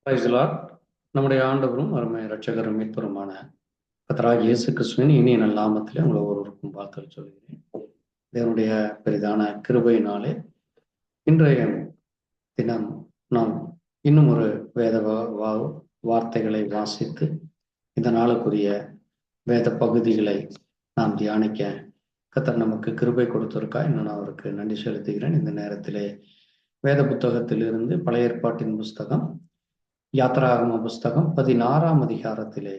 Praise the Lord. நம்முடைய ஆண்டவரும் அருமை இரட்சகரும் மீட்பருமான கர்த்தராகிய இயேசு கிறிஸ்துவின் இனிய நல்ல நாமத்திலே உங்களை ஒருவருக்கும் வாழ்த்துக்கள் சொல்கிறேன். தேவனுடைய பெரிதான கிருபையினாலே இன்றைய தினம் நாம் இன்னும் ஒரு வேத வார்த்தைகளை வாசித்து இந்த நாளுக்குரிய வேத பகுதிகளை நாம் தியானிக்க கர்த்தர் நமக்கு கிருபை கொடுத்திருக்கா. இன்னும் நான் அவருக்கு நன்றி செலுத்துகிறேன். இந்த நேரத்திலே வேத புத்தகத்திலிருந்து பழைய ஏற்பாட்டின் புஸ்தகம் யாத்ராகம புஸ்தகம் 16ஆம் அதிகாரத்திலே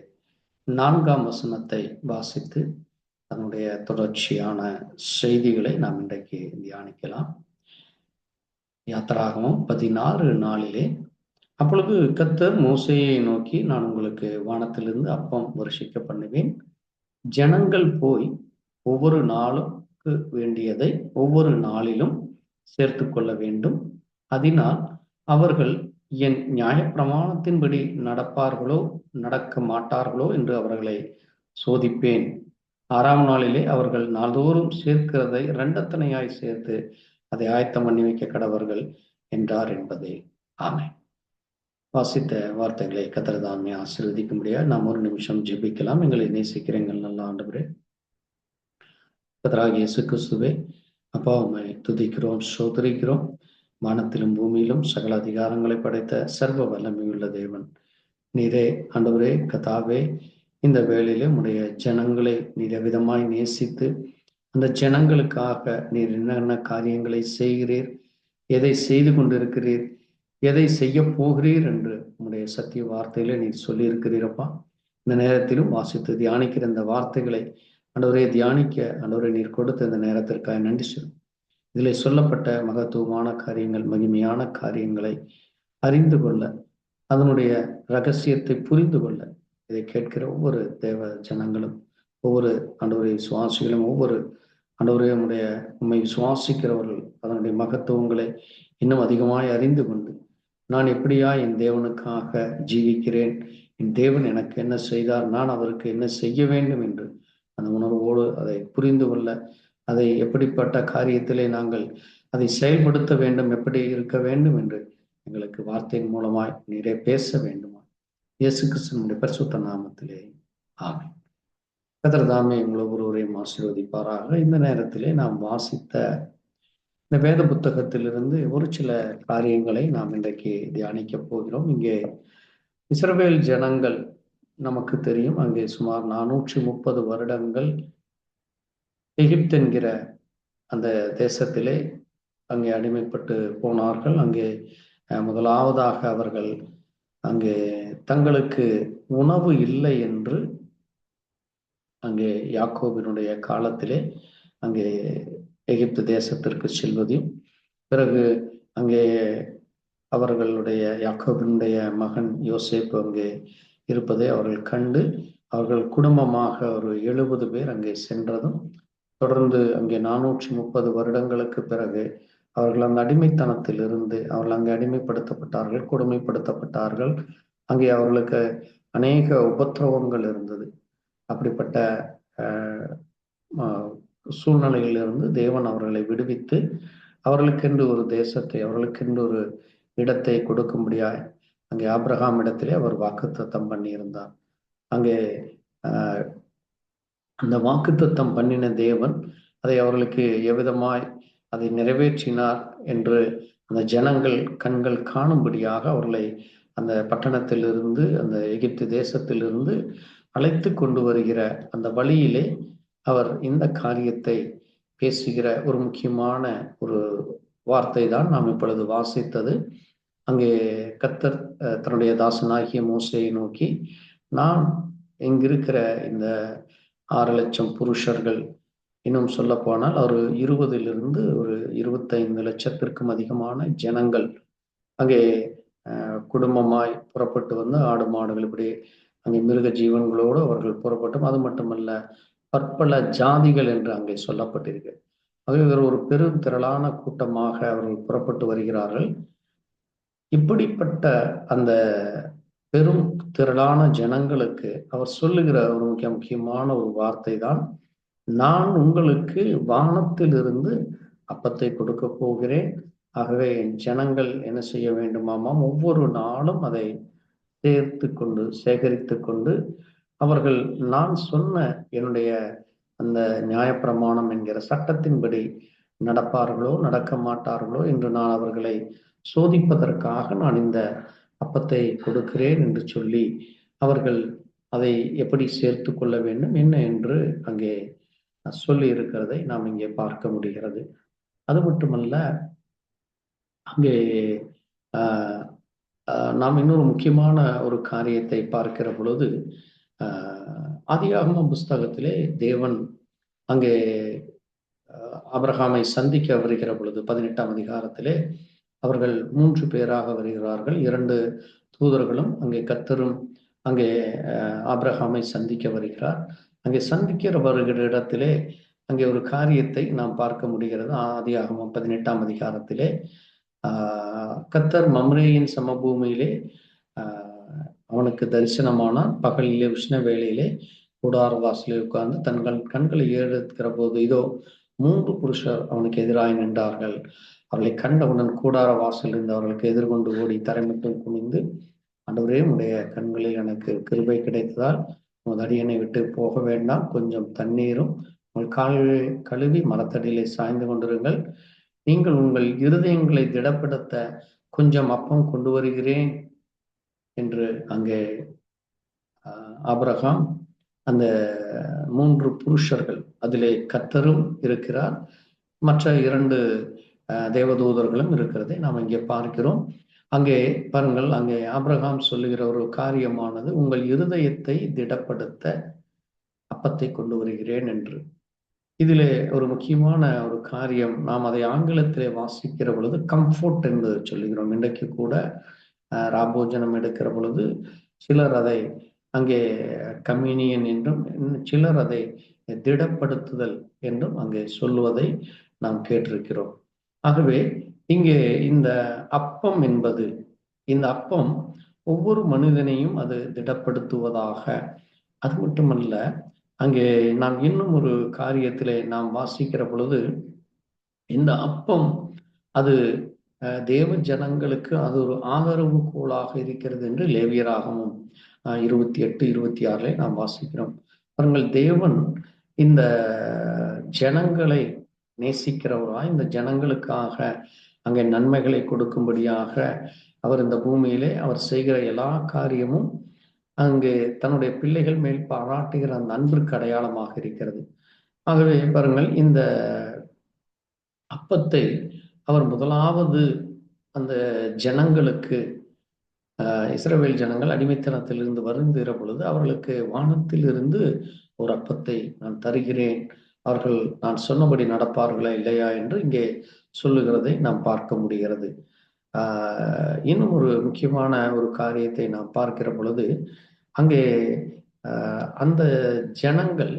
4ஆம் வசனத்தை வாசித்து அதனுடைய தொடர்ச்சியான செய்திகளை நாம் இன்றைக்கு தியானிக்கலாம். யாத்ராகமம் 16:4 அப்பொழுது கர்த்தர் மோசேயை நோக்கி, நான் உங்களுக்கு வானத்திலிருந்து அப்பம் வருஷிக்க பண்ணுவேன். ஜனங்கள் போய் ஒவ்வொரு நாளுக்கு வேண்டியதை ஒவ்வொரு நாளிலும் சேர்த்து கொள்ள வேண்டும். அதனால் அவர்கள் என் நியாயப்பிரமாணத்தின்படி நடப்பார்களோ நடக்க மாட்டார்களோ என்று அவர்களை சோதிப்பேன். 6ஆம் நாளிலே அவர்கள் நாள்தோறும் சேர்க்கிறதை இரண்டத்தனையாய் சேர்த்து அதை ஆயத்தம் பண்ணி வைக்க கடவர்கள் என்றார் என்பதே. ஆமென். வாசித்த வார்த்தைகளை கர்த்தர் தாமே ஆசீர்வதிக்க முடியாது. நாம் ஒரு நிமிஷம் ஜெபிக்கலாம். எங்களை நேசிக்கிற எங்கள் நல்ல ஆண்டவரே, கர்த்தராகிய இயேசு கிறிஸ்துவே, அப்பா உம்மை துதிக்கிறோம், ஸ்தோத்திரிக்கிறோம். வானத்திலும் பூமியிலும் சகல அதிகாரங்களை படைத்த சர்வ வல்லமையுள்ள தேவன் நீரே. ஆண்டவரே கர்த்தாவே, இந்த வேளையிலே உம்முடைய ஜனங்களை நீர் விதமாய் நேசித்து அந்த ஜனங்களுக்காக நீர் என்னென்ன காரியங்களை செய்கிறீர், எதை செய்து கொண்டிருக்கிறீர், எதை செய்ய போகிறீர் என்று உம்முடைய சத்திய வார்த்தையில நீர் சொல்லியிருக்கிறீரப்பா. இந்த நேரத்திலும் வாசித்து தியானிக்கிற இந்த வார்த்தைகளை ஆண்டவரே தியானிக்க ஆண்டவரே நீர் கொடுத்த இந்த நேரத்திற்காக நன்றி சொல்லும். இதில் சொல்லப்பட்ட மகத்துவமான காரியங்கள், மகிமையான காரியங்களை அறிந்து கொள்ள, அதனுடைய ரகசியத்தை புரிந்து கொள்ள இதை கேட்கிற ஒவ்வொரு தேவ ஜனங்களும், ஒவ்வொரு ஆண்டவரை சுவாசிகளும், ஒவ்வொரு ஆண்டவரே உம்மை சுவாசிக்கிறவர்கள் அதனுடைய மகத்துவங்களை இன்னும் அதிகமாய் அறிந்து கொண்டு, நான் எப்படியா என் தேவனுக்காக ஜீவிக்கிறேன், என் தேவன் எனக்கு என்ன செய்தார், நான் அவருக்கு என்ன செய்ய வேண்டும் என்று அந்த உணர்வோடு அதை புரிந்து கொள்ள, அதை எப்படிப்பட்ட காரியத்திலே நாங்கள் அதை செயல்படுத்த வேண்டும், எப்படி இருக்க வேண்டும் என்று எங்களுக்கு வார்த்தையின் மூலமாய் நீரே பேச வேண்டுமா. இயேசு கிறிஸ்துவினுடைய பரிசுத்த நாமத்திலே ஆமென். கர்த்தர் தாமே உங்களை ஒருவரையும் ஆசீர்வதிப்பாராக. இந்த நேரத்திலே நாம் வாசித்த இந்த வேத புத்தகத்திலிருந்து ஒரு சில காரியங்களை நாம் இன்றைக்கு தியானிக்க போகிறோம். இங்கே இஸ்ரவேல் ஜனங்கள் நமக்கு தெரியும், அங்கே சுமார் 430 வருடங்கள் எகிப்து என்கிற அந்த தேசத்திலே அங்கே அடிமைப்பட்டு போனார்கள். அங்கே முதலாவதாக அவர்கள் அங்கே தங்களுக்கு உணவு இல்லை என்று அங்கே யாக்கோபினுடைய காலத்திலே அங்கே எகிப்து தேசத்திற்கு செல்வதையும், பிறகு அங்கே அவர்களுடைய யாக்கோபினுடைய மகன் யோசேப்பு அங்கே இருப்பதை அவர்கள் கண்டு அவர்கள் குடும்பமாக ஒரு 70 பேர் அங்கே சென்றதும், தொடர்ந்து அங்கே 430 வருடங்களுக்கு பிறகு அவர்கள் அந்த அடிமைத்தனத்தில் இருந்து அவர்கள் அங்கே அடிமைப்படுத்தப்பட்டார்கள், கொடுமைப்படுத்தப்பட்டார்கள். அங்கே அவர்களுக்கு அநேக உபத்திரவங்கள் இருந்தது. அப்படிப்பட்ட சூழ்நிலையிலிருந்து தேவன் அவர்களை விடுவித்து அவர்களுக்கென்று ஒரு தேசத்தை, அவர்களுக்கென்று ஒரு இடத்தை கொடுக்கும்படியாய் அங்கே ஆபிரகாம் இடத்திலே அவர் வாக்குத்தத்தம் பண்ணியிருந்தார். அங்கே அந்த வாக்குத்தத்தம் பண்ணின தேவன் அதை அவர்களுக்கு எவ்விதமாய் அதை நிறைவேற்றினார் என்று அந்த ஜனங்கள் கண்கள் காணும்படியாக அவர்களை அந்த பட்டணத்திலிருந்து, அந்த எகிப்து தேசத்திலிருந்து அழைத்து கொண்டு வருகிற அந்த வழியிலே அவர் இந்த காரியத்தை பேசுகிற ஒரு முக்கியமான ஒரு வார்த்தை தான் நாம் இப்பொழுது வாசித்தது. அங்கே கர்த்தர் தன்னுடைய தாசனாகிய மோசேயை நோக்கி, நான் இங்கிருக்கிற இந்த 6 லட்சம் புருஷர்கள், இன்னும் சொல்ல போனால் ஒரு 20 ஒரு 25 லட்சத்திற்கும் அதிகமான ஜனங்கள் அங்கே குடும்பமாய் புறப்பட்டு வந்து ஆடு மாடுகள் இப்படி அங்கே மிருக ஜீவன்களோடு அவர்கள் புறப்பட்டும், அது மட்டுமல்ல பற்பல ஜாதிகள் என்று அங்கே சொல்லப்பட்டிருக்கு. ஆகவே ஒரு பெரும் திரளான கூட்டமாக அவர்கள் புறப்பட்டு வருகிறார்கள். இப்படிப்பட்ட அந்த பெரும் திரளான ஜனங்களுக்கு அவர் சொல்லுகிற ஒரு முக்கியமான ஒரு வார்த்தை தான், நான் உங்களுக்கு வானத்திலிருந்து அப்பத்தை கொடுக்க போகிறேன். ஆகவே என் ஜனங்கள் என்ன செய்ய வேண்டுமாமாம், ஒவ்வொரு நாளும் அதை சேகரித்து கொண்டு அவர்கள் நான் சொன்ன என்னுடைய அந்த நியாயப்பிரமாணம் என்கிற சட்டத்தின்படி நடப்பார்களோ நடக்க மாட்டார்களோ என்று நான் அவர்களை சோதிப்பதற்காக நான் இந்த அப்பத்தை கொடுக்கிறேன் என்று சொல்லி அவர்கள் அதை எப்படி சேர்த்து கொள்ள வேண்டும் என்ன என்று அங்கே சொல்லி இருக்கிறதை நாம் இங்கே பார்க்க முடிகிறது. அது மட்டுமல்ல, அங்கே நாம் இன்னொரு முக்கியமான ஒரு காரியத்தை பார்க்கிற பொழுது, ஆதியாகம புஸ்தகத்திலே தேவன் அங்கே ஆபிரகாமை சந்திக்க வருகிற பொழுது 18ஆம் அதிகாரத்திலே அவர்கள் 3 பேராக வருகிறார்கள். 2 தூதர்களும் அங்கே கர்த்தரும் அங்கே ஆபிரகாமை சந்திக்க வருகிறார். அங்கே சந்திக்கிற வருகிற இடத்திலே அங்கே ஒரு காரியத்தை நாம் பார்க்க முடிகிறது. ஆதியாகமம் 18ஆம் அதிகாரத்திலே கர்த்தர் மம்ரேயின் சமபூமியிலே அவனுக்கு தரிசனமானார். பகலிலே உஷ்ண வேளையிலே கூடார வாசலில் உட்கார்ந்து தங்கள் கண்களை ஏறெடுக்கிற போது இதோ 3 புருஷர் அவனுக்கு எதிராக நின்றார்கள். அவளை கண்டவுடன் கூடார வாசல் இருந்து அவர்களுக்கு எதிர்கொண்டு ஓடி தரைமட்டும் குனிந்து, ஆண்டவரே, உடைய கண்களில் எனக்கு கிருபை கிடைத்ததால் உங்கள் அடியனை விட்டு போக வேண்டாம், கொஞ்சம் தண்ணீரும் உங்கள் கால்களை கழுவி மரத்தடியிலே சாய்ந்து கொண்டிருங்கள், நீங்கள் உங்கள் இருதயங்களை திடப்படுத்த கொஞ்சம் அப்பம் கொண்டு வருகிறேன் என்று அங்கே ஆபிரகாம் அந்த 3 புருஷர்கள், அதிலே கர்த்தரும் இருக்கிறார், மற்ற 2 தேவதூதர்களும் இருக்கிறதை நாம் இங்கே பார்க்கிறோம். அங்கே பாருங்கள், அங்கே ஆபிரகாம் சொல்லுகிற ஒரு காரியமானது உங்கள் இருதயத்தை திடப்படுத்த அப்பத்தை கொண்டு வருகிறேன் என்று. இதிலே ஒரு முக்கியமான ஒரு காரியம், நாம் அதை ஆங்கிலத்திலே வாசிக்கிற பொழுது கம்ஃபோர்ட் என்று சொல்லுகிறோம். இன்றைக்கு கூட ராபோஜனம் எடுக்கிற பொழுது சிலர் அதை அங்கே கம்யூனியன் என்றும், சிலர் அதை திடப்படுத்துதல் என்றும் அங்கே சொல்லுவதை நாம் கேட்டிருக்கிறோம். ஆகவே இங்கே இந்த அப்பம் என்பது, இந்த அப்பம் ஒவ்வொரு மனிதனையும் அது திடப்படுத்துவதாக. அது மட்டுமல்ல, அங்கே நாம் இன்னும் ஒரு காரியத்திலே நாம் வாசிக்கிற பொழுது இந்த அப்பம் அது தேவ ஜனங்களுக்கு அது ஒரு ஆதரவு கோலாக இருக்கிறது என்று லேவியராகமும் 28-26 நாம் வாசிக்கிறோம். அவர்கள் தேவன் இந்த ஜனங்களை நேசிக்கிறவராய் இந்த ஜனங்களுக்காக அங்கே நன்மைகளை கொடுக்கும்படியாக அவர் இந்த பூமியிலே அவர் செய்கிற எல்லா காரியமும் அங்கே தன்னுடைய பிள்ளைகள் மேல் பாராட்டுகிற அந்த அன்பிற்கு அடையாளமாக இருக்கிறது. ஆகவே பாருங்கள், இந்த அப்பத்தை அவர் முதலாவது அந்த ஜனங்களுக்கு, இஸ்ரவேல் ஜனங்கள் அடிமைத்தனத்திலிருந்து வருந்துகிற பொழுது அவர்களுக்கு வானத்திலிருந்து ஒரு அப்பத்தை நான் தருகிறேன், அவர்கள் நான் சொன்னபடி நடப்பார்களா இல்லையா என்று இங்கே சொல்லுகிறதை நாம் பார்க்க முடிகிறது. இன்னும் ஒரு முக்கியமான ஒரு காரியத்தை நாம் பார்க்கிற பொழுது அங்கே அந்த ஜனங்கள்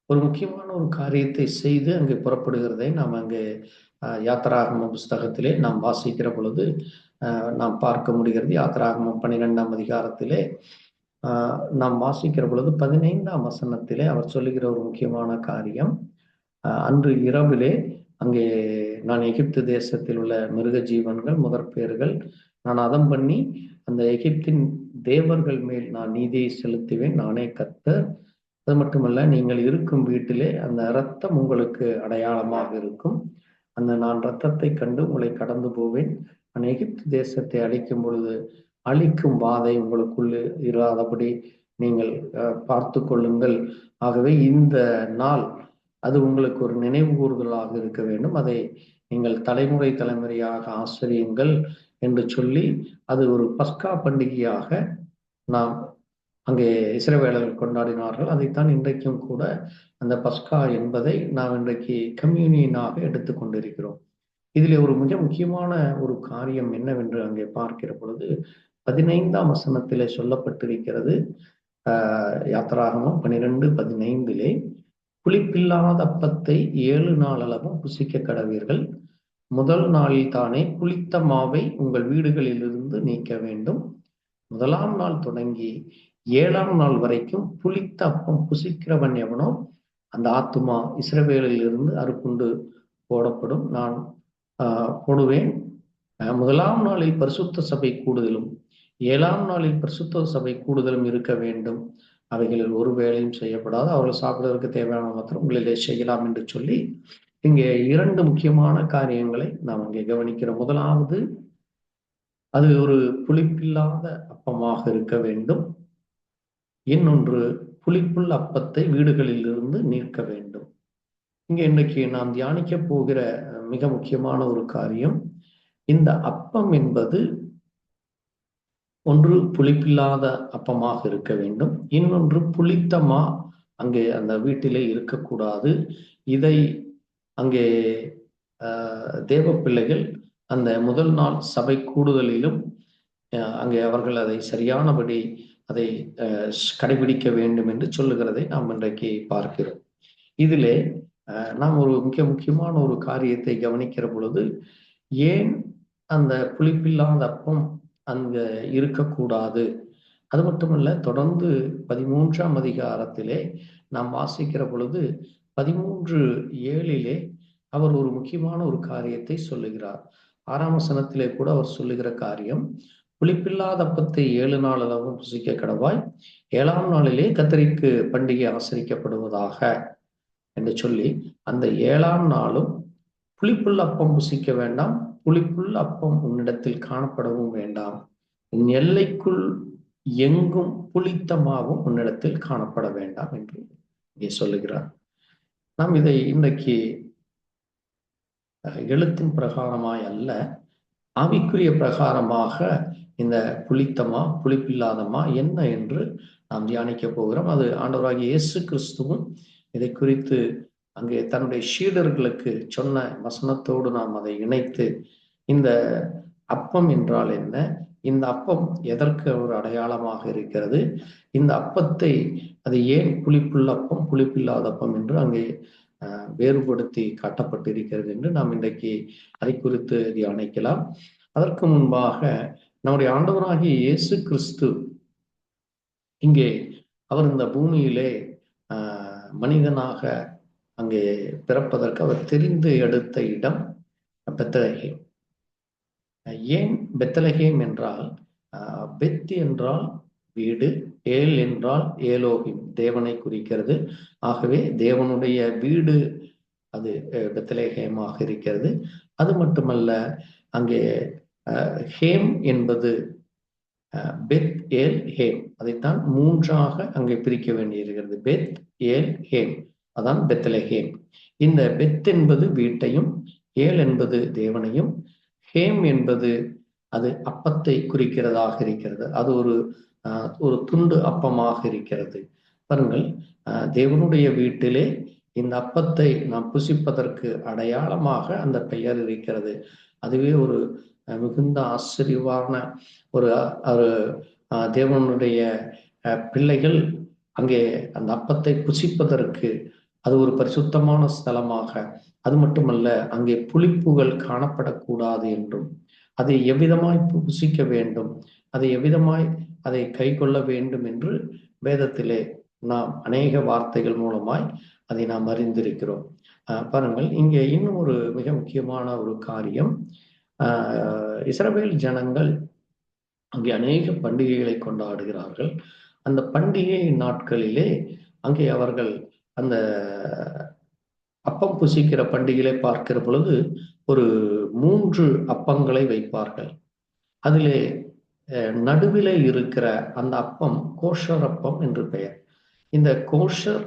ஒரு முக்கியமான ஒரு காரியத்தை செய்து அங்கே புறப்படுகிறதை நாம் அங்கே யாத்திராகம புஸ்தகத்திலே நாம் வாசிக்கிற பொழுது நாம் பார்க்க முடிகிறது. யாத்திராகமம் 12ஆம் அதிகாரத்திலே நாம் வாசிக்கிற பொழுது 15ஆம் வசனத்திலே அவர் சொல்லுகிற ஒரு முக்கியமான காரியம், அன்று இரவிலே அங்கே நான் எகிப்து தேசத்தில் உள்ள மிருக ஜீவன்கள் முதற்பேறுகள் நான் அதம் பண்ணி அந்த எகிப்தின் தேவர்கள் மேல் நான் நீதியை செலுத்துவேன், நானே கர்த்தர். அது மட்டுமல்ல, நீங்கள் இருக்கும் வீட்டிலே அந்த இரத்தம் உங்களுக்கு அடையாளமாக இருக்கும், அந்த நான் இரத்தத்தை கண்டு உங்களை கடந்து போவேன், நான் எகிப்து தேசத்தை அழிக்கும் பொழுது அழிக்கும் வாதை உங்களுக்குள்ளே இராதபடி நீங்கள் பார்த்து கொள்ளுங்கள். ஆகவே இந்த நாள் அது உங்களுக்கு ஒரு நினைவு கூறுதலாக இருக்க வேண்டும், அதை நீங்கள் தலைமுறை தலைமுறையாக ஆசிரியுங்கள் என்று சொல்லி அது ஒரு பஸ்கா பண்டிகையாக நாம் அங்கே இஸ்ரவேலர்கள் கொண்டாடினார்கள். அதைத்தான் இன்றைக்கும் கூட அந்த பஸ்கா என்பதை நாம் இன்றைக்கு கம்யூனியனாக எடுத்துக்கொண்டிருக்கிறோம். இதிலே ஒரு மிக முக்கியமான ஒரு காரியம் என்னவென்று அங்கே பார்க்கிற பொழுது 15ஆம் வசனத்திலே சொல்லப்பட்டிருக்கிறது. யாத்திராகமம் 12:15 புளிப்பில்லாத அப்பத்தை 7 நாள் அளவும் புசிக்க கடவீர்கள், முதல் நாளில் தானே புளித்த மாவை உங்கள் வீடுகளிலிருந்து நீக்க வேண்டும், 1ஆம் நாள் தொடங்கி 7ஆம் நாள் வரைக்கும் புளித்த அப்பம் புசிக்கிறவன் எவனோ அந்த ஆத்துமா இஸ்ரவேலில் இருந்து அறுப்புண்டு போடப்படும், நான் போடுவேன். 1ஆம் நாளில் பரிசுத்த சபை கூடுதலும் 7ஆம் நாளில் பரிசுத்த சபை கூடுதலும் இருக்க வேண்டும். அவைகளில் ஒரு வேலையும் செய்யப்படாது. அவர்கள் சாப்பிடுவதற்கு தேவையான மாத்திரம் உங்களிலே செய்யலாம் என்று சொல்லி இங்கே 2 முக்கியமான காரியங்களை நாம் இங்கே கவனிக்கிறோம். முதலாவது, அது ஒரு புளிப்பில்லாத அப்பமாக இருக்க வேண்டும். இன்னொன்று, புளிப்புள்ள அப்பத்தை வீடுகளில் இருந்து நீக்க வேண்டும். இங்க இன்னைக்கு நாம் தியானிக்க போகிற மிக முக்கியமான ஒரு காரியம், இந்த அப்பம் என்பது ஒன்று புளிப்பில்லாத அப்பமாக இருக்க வேண்டும். இன்னொன்று புளித்தமா அங்கே அந்த வீட்டிலே இருக்கக்கூடாது. இதை அங்கே தேவ பிள்ளைகள் அந்த முதல் நாள் சபை கூடுதலிலும் அங்கே அவர்கள் அதை சரியானபடி அதை கடைபிடிக்க வேண்டும் என்று சொல்லுகிறதை நாம் இன்றைக்கு பார்க்கிறோம். இதிலே நாம் ஒரு மிக முக்கியமான ஒரு காரியத்தை கவனிக்கிற பொழுது, ஏன் அந்த புளிப்பில்லாத அப்பம் அங்க இருக்கக்கூடாது? அது மட்டுமல்ல, தொடர்ந்து 13ஆம் அதிகாரத்திலே நாம் வாசிக்கிற பொழுது 13:7 அவர் ஒரு முக்கியமான ஒரு காரியத்தை சொல்லுகிறார். 6ஆம் வசனத்திலே கூட அவர் சொல்லுகிற காரியம், புளிப்பில்லாத அப்பத்தை 7 நாள் அளவும் புசிக்க கடவாய், 7ஆம் நாளிலே கத்தரிக்கு பண்டிகை ஆசரிக்கப்படுவதாக என்று சொல்லி, அந்த 7ஆம் நாளும் புளிப்புள்ள அப்பம் புசிக்க வேண்டாம், புளிப்புள்ள அப்பம் உன்னிடத்தில் காணப்படவும் வேண்டாம், உன் எல்லைக்குள் எங்கும் புளித்த மாவும் உன்னிடத்தில் காணப்பட வேண்டாம் என்று இங்கே சொல்லுகிறார். நாம் இதை இன்றைக்கு எழுத்தின் பிரகாரமாய் அல்ல, ஆவிக்குரிய பிரகாரமாக இந்த புளித்தமா புளிப்பில்லாதமா என்ன என்று நாம் தியானிக்க போகிறோம். அது ஆண்டவராகிய இயேசு கிறிஸ்துவும் இதை குறித்து அங்கே தன்னுடைய சீடர்களுக்கு சொன்ன வசனத்தோடு நாம் அதை இணைத்து, இந்த அப்பம் என்றால் என்ன, இந்த அப்பம் எதற்கு ஒரு அடையாளமாக இருக்கிறது, இந்த அப்பத்தை அது ஏன் புளிப்புள்ள அப்பம் புளிப்பில்லாத அப்பம் என்று அங்கே வேறுபடுத்தி காட்டப்பட்டிருக்கிறது என்று நாம் இன்றைக்கு அதை குறித்து தியானிக்கலாம். அதற்கு முன்பாக நம்முடைய ஆண்டவராகிய இயேசு கிறிஸ்து இங்கே அவர் இந்த பூமியிலே மனிதனாக அங்கே பிறப்பதற்கு அவர் தெரிந்து எடுத்த இடம் பெத்லகேம். ஏன் பெத்லகேம் என்றால், பெத் என்றால் வீடு, ஏல் என்றால் ஏலோகிம் தேவனை குறிக்கிறது. ஆகவே தேவனுடைய வீடு அது பெத்லகேமாக இருக்கிறது. அது மட்டுமல்ல, அங்கே ஹேம் என்பது பெத் ஏல் ஹேம், அதைத்தான் 3ஆக அங்கே பிரிக்க வேண்டியிருக்கிறது. பெத் ஏல் ஹேம், அதான் பெத்லகேம். இந்த பெத் என்பது வீட்டையும், ஏல் என்பது தேவனையும், ஹேம் என்பது அது அப்பத்தை குறிக்கிறதாக இருக்கிறது. அது ஒரு துண்டு அப்பமாக இருக்கிறது. பாருங்கள், தேவனுடைய வீட்டிலே இந்த அப்பத்தை நாம் புசிப்பதற்கு அடையாளமாக அந்த பெயர் இருக்கிறது. அதுவே ஒரு மிகுந்த ஆச்சரியமான ஒரு தேவனுடைய பிள்ளைகள் அங்கே அந்த அப்பத்தை புசிப்பதற்கு அது ஒரு பரிசுத்தமான ஸ்தலமாக, அது மட்டுமல்ல அங்கே புளிப்புகள் காணப்படக்கூடாது என்றும், அதை எவ்விதமாய் புசிக்க வேண்டும், அதை எவ்விதமாய் அதை கை கொள்ள வேண்டும் என்று வேதத்திலே நாம் அநேக வார்த்தைகள் மூலமாய் அதை நாம் அறிந்திருக்கிறோம். பாருங்கள், இங்கே இன்னும் ஒரு மிக முக்கியமான ஒரு காரியம், இஸ்ரவேல் ஜனங்கள் அங்கே அநேக பண்டிகைகளை கொண்டாடுகிறார்கள். அந்த பண்டிகை நாட்களிலே அங்கே அவர்கள் அந்த அப்பம் புசிக்கிற பண்டிகைகளை பார்க்கிற பொழுது ஒரு 3 அப்பங்களை வைப்பார்கள். அதிலே நடுவிலே இருக்கிற அந்த அப்பம் கோஷர் அப்பம் என்று பெயர். இந்த கோஷர்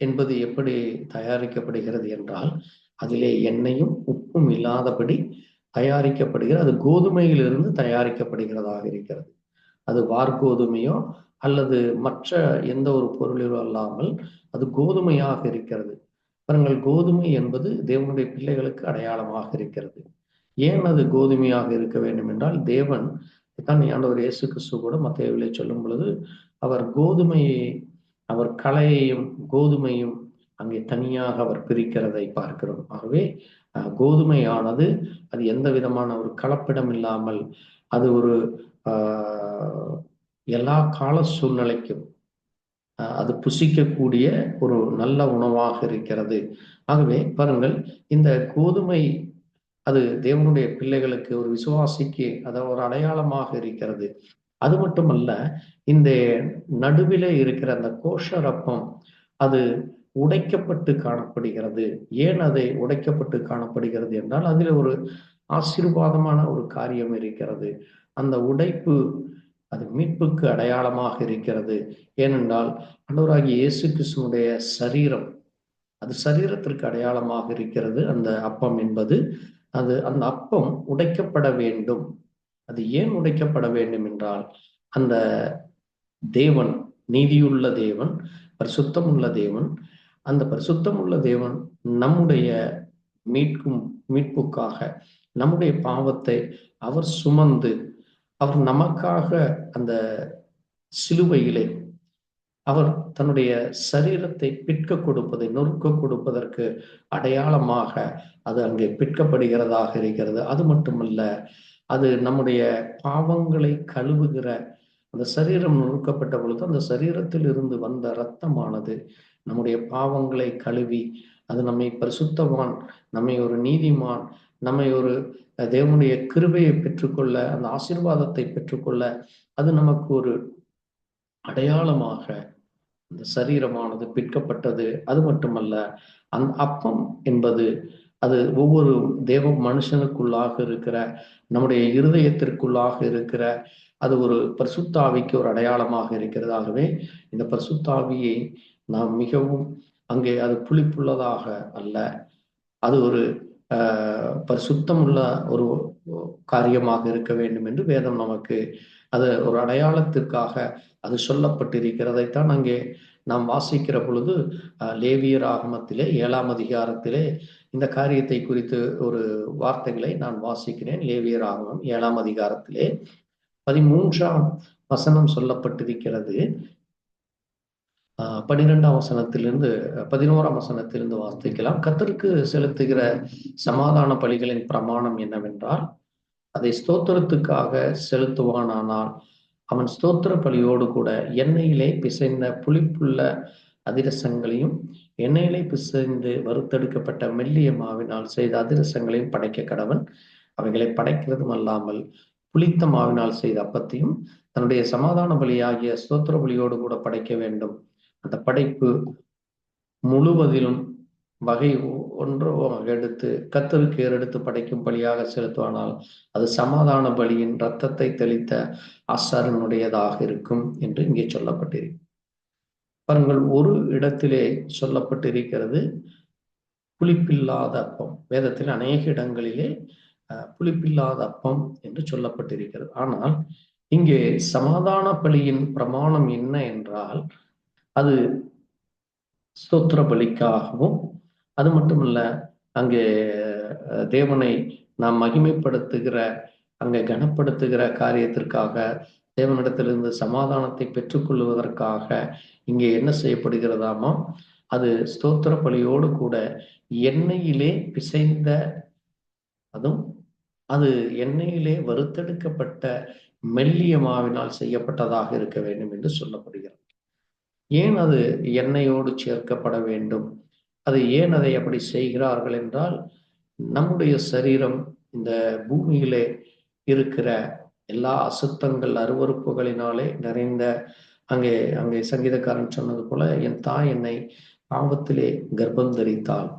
என்பது எப்படி தயாரிக்கப்படுகிறது என்றால், அதிலே எண்ணெயும் உப்பும் இல்லாதபடி தயாரிக்கப்படுகிற, அது கோதுமையிலிருந்து தயாரிக்கப்படுகிறதாக இருக்கிறது. அது வார்கோதுமையோ அல்லது மற்ற எந்த ஒரு பொருளிலோ அல்லாமல் அது கோதுமையாக இருக்கிறது. பாருங்கள், கோதுமை என்பது தேவனுடைய பிள்ளைகளுக்கு அடையாளமாக இருக்கிறது. ஏன் அது கோதுமையாக இருக்க வேண்டும் என்றால், தேவன் தான் ஆண்டவர் இயேசு கிறிஸ்து கூட மத்தேயுவிலே சொல்லும் பொழுது அவர் கோதுமையை, அவர் களையையும் கோதுமையும் அங்கே தனியாக அவர் பிரிக்கிறதை பார்க்கிறோம். ஆகவே கோதுமையானது அது எந்த விதமான ஒரு கலப்பிடம் இல்லாமல் அது ஒரு எல்லா கால சூழ்நிலைக்கும் அது புசிக்கக்கூடிய ஒரு நல்ல உணவாக இருக்கிறது. ஆகவே பாருங்கள், இந்த கோதுமை அது தேவனுடைய பிள்ளைகளுக்கு, ஒரு விசுவாசிக்கு அது ஒரு அடையாளமாக இருக்கிறது. அது மட்டுமல்ல, இந்த நடுவிலே இருக்கிற அந்த கோஷர் அப்பம் அது உடைக்கப்பட்டு காணப்படுகிறது. ஏன் அதை உடைக்கப்பட்டு காணப்படுகிறது என்றால், அதில் ஒரு ஆசீர்வாதமான ஒரு காரியம் இருக்கிறது. அந்த உடைப்பு அது மீட்புக்கு அடையாளமாக இருக்கிறது. ஏனென்றால் ஆண்டவராகிய இயேசு கிறிஸ்துவினுடைய சரீரம், அது சரீரத்திற்கு அடையாளமாக இருக்கிறது. அந்த அப்பம் என்பது அந்த அப்பம் உடைக்கப்பட வேண்டும். அது ஏன் உடைக்கப்பட வேண்டும் என்றால், அந்த தேவன் நீதியுள்ள தேவன், பரிசுத்தம் உள்ள தேவன். அந்த பரிசுத்தம் உள்ள தேவன் நம்முடைய மீட்புக்காக நம்முடைய பாவத்தை அவர் சுமந்து, அவர் நமக்காக அந்த சிலுவையிலே அவர் தன்னுடைய சரீரத்தை பிற்க கொடுப்பதை, நொறுக்க கொடுப்பதற்கு அடையாளமாக அது அங்கே பிற்கப்படுகிறதாக இருக்கிறது. அது மட்டுமல்ல, அது நம்முடைய பாவங்களை கழுவுகிற அந்த சரீரம் நொறுக்கப்பட்ட பொழுது அந்த சரீரத்தில் இருந்து வந்த இரத்தமானது நம்முடைய பாவங்களை கழுவி அது நம்மை பரிசுத்தவான், நம்மை ஒரு நீதிமான், நம்மை ஒரு தேவனுடைய கிருபையை பெற்றுக்கொள்ள, அந்த ஆசீர்வாதத்தை பெற்றுக்கொள்ள அது நமக்கு ஒரு அடையாளமாக அந்த சரீரமானது பிற்கப்பட்டது. அது மட்டுமல்ல, அந்த அப்பம் என்பது அது ஒவ்வொரு தேவ மனுஷனுக்குள்ளாக இருக்கிற, நம்முடைய இருதயத்திற்குள்ளாக இருக்கிற, அது ஒரு பரிசுத்தாவிக்கு ஒரு அடையாளமாக இருக்கிறது. ஆகவே இந்த பரிசுத்தாவியை நாம் மிகவும் அங்கே அது புளிப்புள்ளதாக அல்ல, அது ஒரு பரிசுத்தம் உள்ள ஒரு காரியமாக இருக்க வேண்டும் என்று வேதம் நமக்கு அது ஒரு அடையாளத்திற்காக அது சொல்லப்பட்டிருக்கிறதைத்தான் அங்கே நாம் வாசிக்கிற பொழுது லேவியர் ஆகமத்திலே 7ஆம் அதிகாரத்திலே இந்த காரியத்தை குறித்து ஒரு வார்த்தைகளை நான் வாசிக்கிறேன். லேவியர் ஆகமம் 7ஆம் அதிகாரத்திலே 13ஆம் வசனம் சொல்லப்பட்டிருக்கிறது. 12ஆம் வசனத்திலிருந்து 11ஆம் வசனத்திலிருந்து வாசிக்கலாம். கர்த்தருக்கு செலுத்துகிற சமாதான பலிகளின் பிரமாணம் என்னவென்றால், அதை ஸ்தோத்திரத்துக்காக செலுத்துவானானால் அவன் ஸ்தோத்திர பலியோடு கூட எண்ணெயிலே பிசைந்த புளிப்புள்ள அதிரசங்களையும் எண்ணெயிலே பிசைந்து வறுத்தெடுக்கப்பட்ட மெல்லிய மாவினால் செய்த அதிரசங்களையும் படைக்க கடவன். அவைகளை படைக்கிறதும் அல்லாமல் புளித்த மாவினால் செய்த அப்பத்தையும் தன்னுடைய சமாதான பலியாகிய ஸ்தோத்திர பலியோடு கூட படைக்க வேண்டும். அந்த படைப்பு முழுவதிலும் வகை ஒன்றோ எடுத்து கர்த்தருக்கு ஏறெடுத்து படைக்கும் பலியாக செலுத்துவானால் அது சமாதான பலியின் இரத்தத்தை தெளித்த ஆசாரனுடையதாக இருக்கும் என்று இங்கே சொல்லப்பட்டிருக்கு. பாருங்கள், ஒரு இடத்திலே சொல்லப்பட்டிருக்கிறது புளிப்பில்லாத அப்பம். வேதத்தில் அநேக இடங்களிலே புளிப்பில்லாத அப்பம் என்று சொல்லப்பட்டிருக்கிறது. ஆனால் இங்கே சமாதான பலியின் பிரமாணம் என்ன என்றால், அது ஸ்தோத்திர பலிக்காகவும், அது மட்டுமல்ல, அங்கே தேவனை நாம் மகிமைப்படுத்துகிற, அங்கே கனப்படுத்துகிற காரியத்திற்காக, தேவனிடத்திலிருந்து சமாதானத்தை பெற்றுக்கொள்வதற்காக இங்கே என்ன செய்யப்படுகிறதாமா, அது ஸ்தோத்திர பலியோடு கூட எண்ணெயிலே பிசைந்த, அதுவும் அது எண்ணெயிலே வறுத்தெடுக்கப்பட்ட மெல்லிய மாவினால் செய்யப்பட்டதாக இருக்க வேண்டும் என்று சொல்லப்படுகிறது. ஏன் அது எண்ணெயோடு சேர்க்கப்பட வேண்டும்? அது ஏன் அதை அப்படி செய்கிறார்கள் என்றால், நம்முடைய சரீரம் இந்த பூமியிலே இருக்கிற எல்லா அசுத்தங்கள் அருவருப்புகளினாலே நிறைந்த, அங்கே அங்கே சங்கீதக்காரன் சொன்னது போல, என் தாய் என்னை பாவத்திலே கர்ப்பம் தரித்தாள்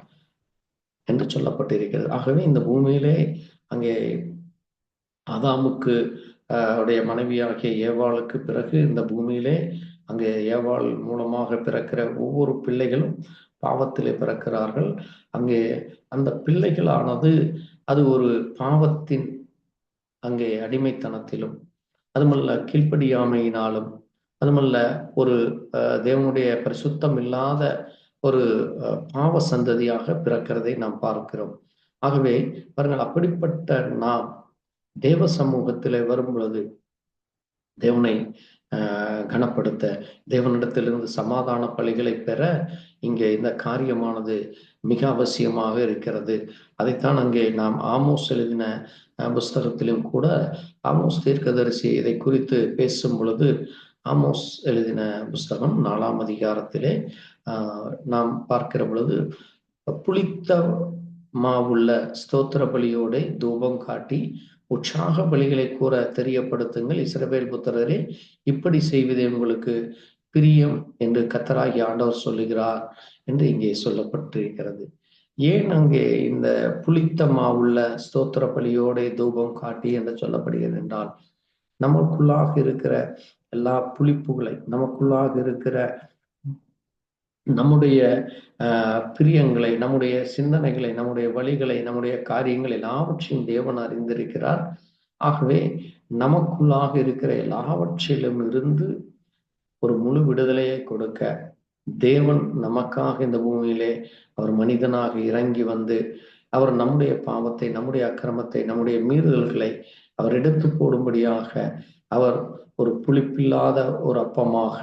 என்று சொல்லப்பட்டிருக்கிறது. ஆகவே இந்த பூமியிலே அங்கே ஆதாமுக்கு உடைய மனைவியாகிய ஏவாளுக்கு பிறகு இந்த பூமியிலே அங்கே ஏவாள் மூலமாக பிறக்கிற ஒவ்வொரு பிள்ளைகளும் பாவத்திலே பிறக்கிறார்கள். அங்கே அந்த பிள்ளைகளானது அது ஒரு பாவத்தின் அங்கே அடிமைத்தனத்திலும், அதுமல்ல கீழ்ப்படியாமையினாலும், அதுமல்ல ஒரு தேவனுடைய பரிசுத்தம் இல்லாத ஒரு பாவ சந்ததியாக பிறக்கிறதை நாம் பார்க்கிறோம். ஆகவே பாருங்கள், அப்படிப்பட்ட நாம் தேவ சமூகத்திலே வரும் பொழுது தேவனை கனப்படுத்த, தேவனிடத்திலிருந்து சமாதான பலிகளை பெற இங்கே இந்த காரியமானது மிக அவசியமாக இருக்கிறது. அதைத்தான் அங்கே நாம் ஆமோஸ் எழுதின புஸ்தகத்திலும் கூட, ஆமோஸ் தீர்க்கதரிசி இதை குறித்து பேசும் பொழுது, ஆமோஸ் எழுதின புஸ்தகம் 4ஆம் அதிகாரத்திலே நாம் பார்க்கிற பொழுது, புளித்த மாவுள்ள ஸ்தோத்திர பலியோடு தூபம் காட்டி உற்சாக பலிகளை கூற தெரியப்படுத்துங்கள். இஸ்ரவேல் புத்திரரே, இப்படி செய்வதே உங்களுக்கு பிரியம் என்று கர்த்தராகிய ஆண்டவர் சொல்லுகிறார் என்று இங்கே சொல்லப்பட்டிருக்கிறது. ஏன் அங்கே இந்த புளித்த மாவுள்ள ஸ்தோத்திர பலியோட தூபம் காட்டி என்று சொல்லப்படுகிறது என்றால், நமக்குள்ளாக இருக்கிற எல்லா புளிப்புகளை, நமக்குள்ளாக இருக்கிற நம்முடைய பிரியங்களை, நம்முடைய சிந்தனைகளை, நம்முடைய வழிகளை, நம்முடைய காரியங்கள் எல்லாவற்றையும் தேவன் அறிந்திருக்கிறார். ஆகவே நமக்குள்ளாக இருக்கிற எல்லாவற்றிலும் இருந்து ஒரு முழு விடுதலையை கொடுக்க தேவன் நமக்காக இந்த பூமியிலே அவர் மனிதனாக இறங்கி வந்து அவர் நம்முடைய பாவத்தை, நம்முடைய அக்கிரமத்தை, நம்முடைய மீறுதல்களை அவர் எடுத்து போடும்படியாக அவர் ஒரு புளிப்பில்லாத ஒரு அப்பமாக,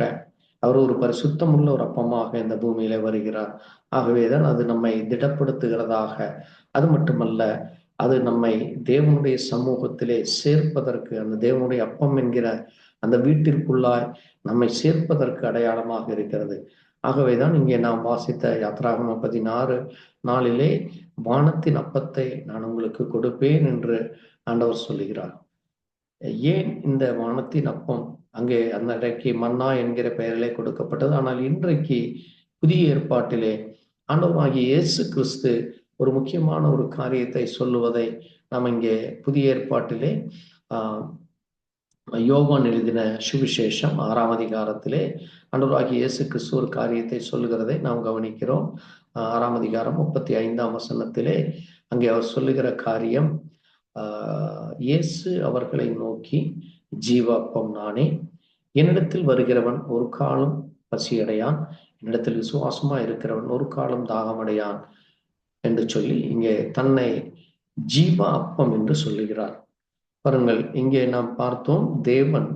அவர் ஒரு பரிசுத்தமுள்ள ஒரு அப்பமாக இந்த பூமியில வருகிறார். ஆகவேதான் அது நம்மை திடப்படுத்துகிறதாக, அது மட்டுமல்ல, அது நம்மை தேவனுடைய சமூகத்திலே சேர்ப்பதற்கு, அந்த தேவனுடைய அப்பம் என்கிற அந்த வீட்டிற்குள்ளாய் நம்மை சேர்ப்பதற்கு அடையாளமாக இருக்கிறது. ஆகவேதான் இங்கே நாம் வாசித்த யாத்ராகமம் 16 வானத்தின் அப்பத்தை நான் உங்களுக்கு கொடுப்பேன் என்று ஆண்டவர் சொல்லுகிறார். ஏன் இந்த வானத்தின் அப்பம் அங்கே அன்றைக்கு மன்னா என்கிற பெயரிலே கொடுக்கப்பட்டது? ஆனால் இன்றைக்கு புதிய ஏற்பாட்டிலே ஆண்டவராகிய இயேசு கிறிஸ்து ஒரு முக்கியமான ஒரு காரியத்தை சொல்லுவதை நாம் இங்கே புதிய ஏற்பாட்டிலே யோவான் எழுதின சுவிசேஷம் 6ஆம் அதிகாரத்திலே ஆண்டவராகிய இயேசு கிறிஸ்து ஒரு காரியத்தை சொல்லுகிறதை நாம் கவனிக்கிறோம். 6ஆம் அதிகாரம் 35ஆம் வசனத்திலே அங்கே அவர் சொல்லுகிற காரியம், இயேசு அவர்களை நோக்கி, ஜீவாப்பம் நானே, என்னிடத்தில் வருகிறவன் ஒரு காலம் பசியடையான், என்னிடத்தில் விசுவாசமா இருக்கிறவன் ஒரு காலம் தாகமடையான் என்று சொல்லி இங்கே தன்னை ஜீவ அப்பம் என்று சொல்லுகிறார். பாருங்கள், இங்கே நாம் பார்த்தோம், தேவன்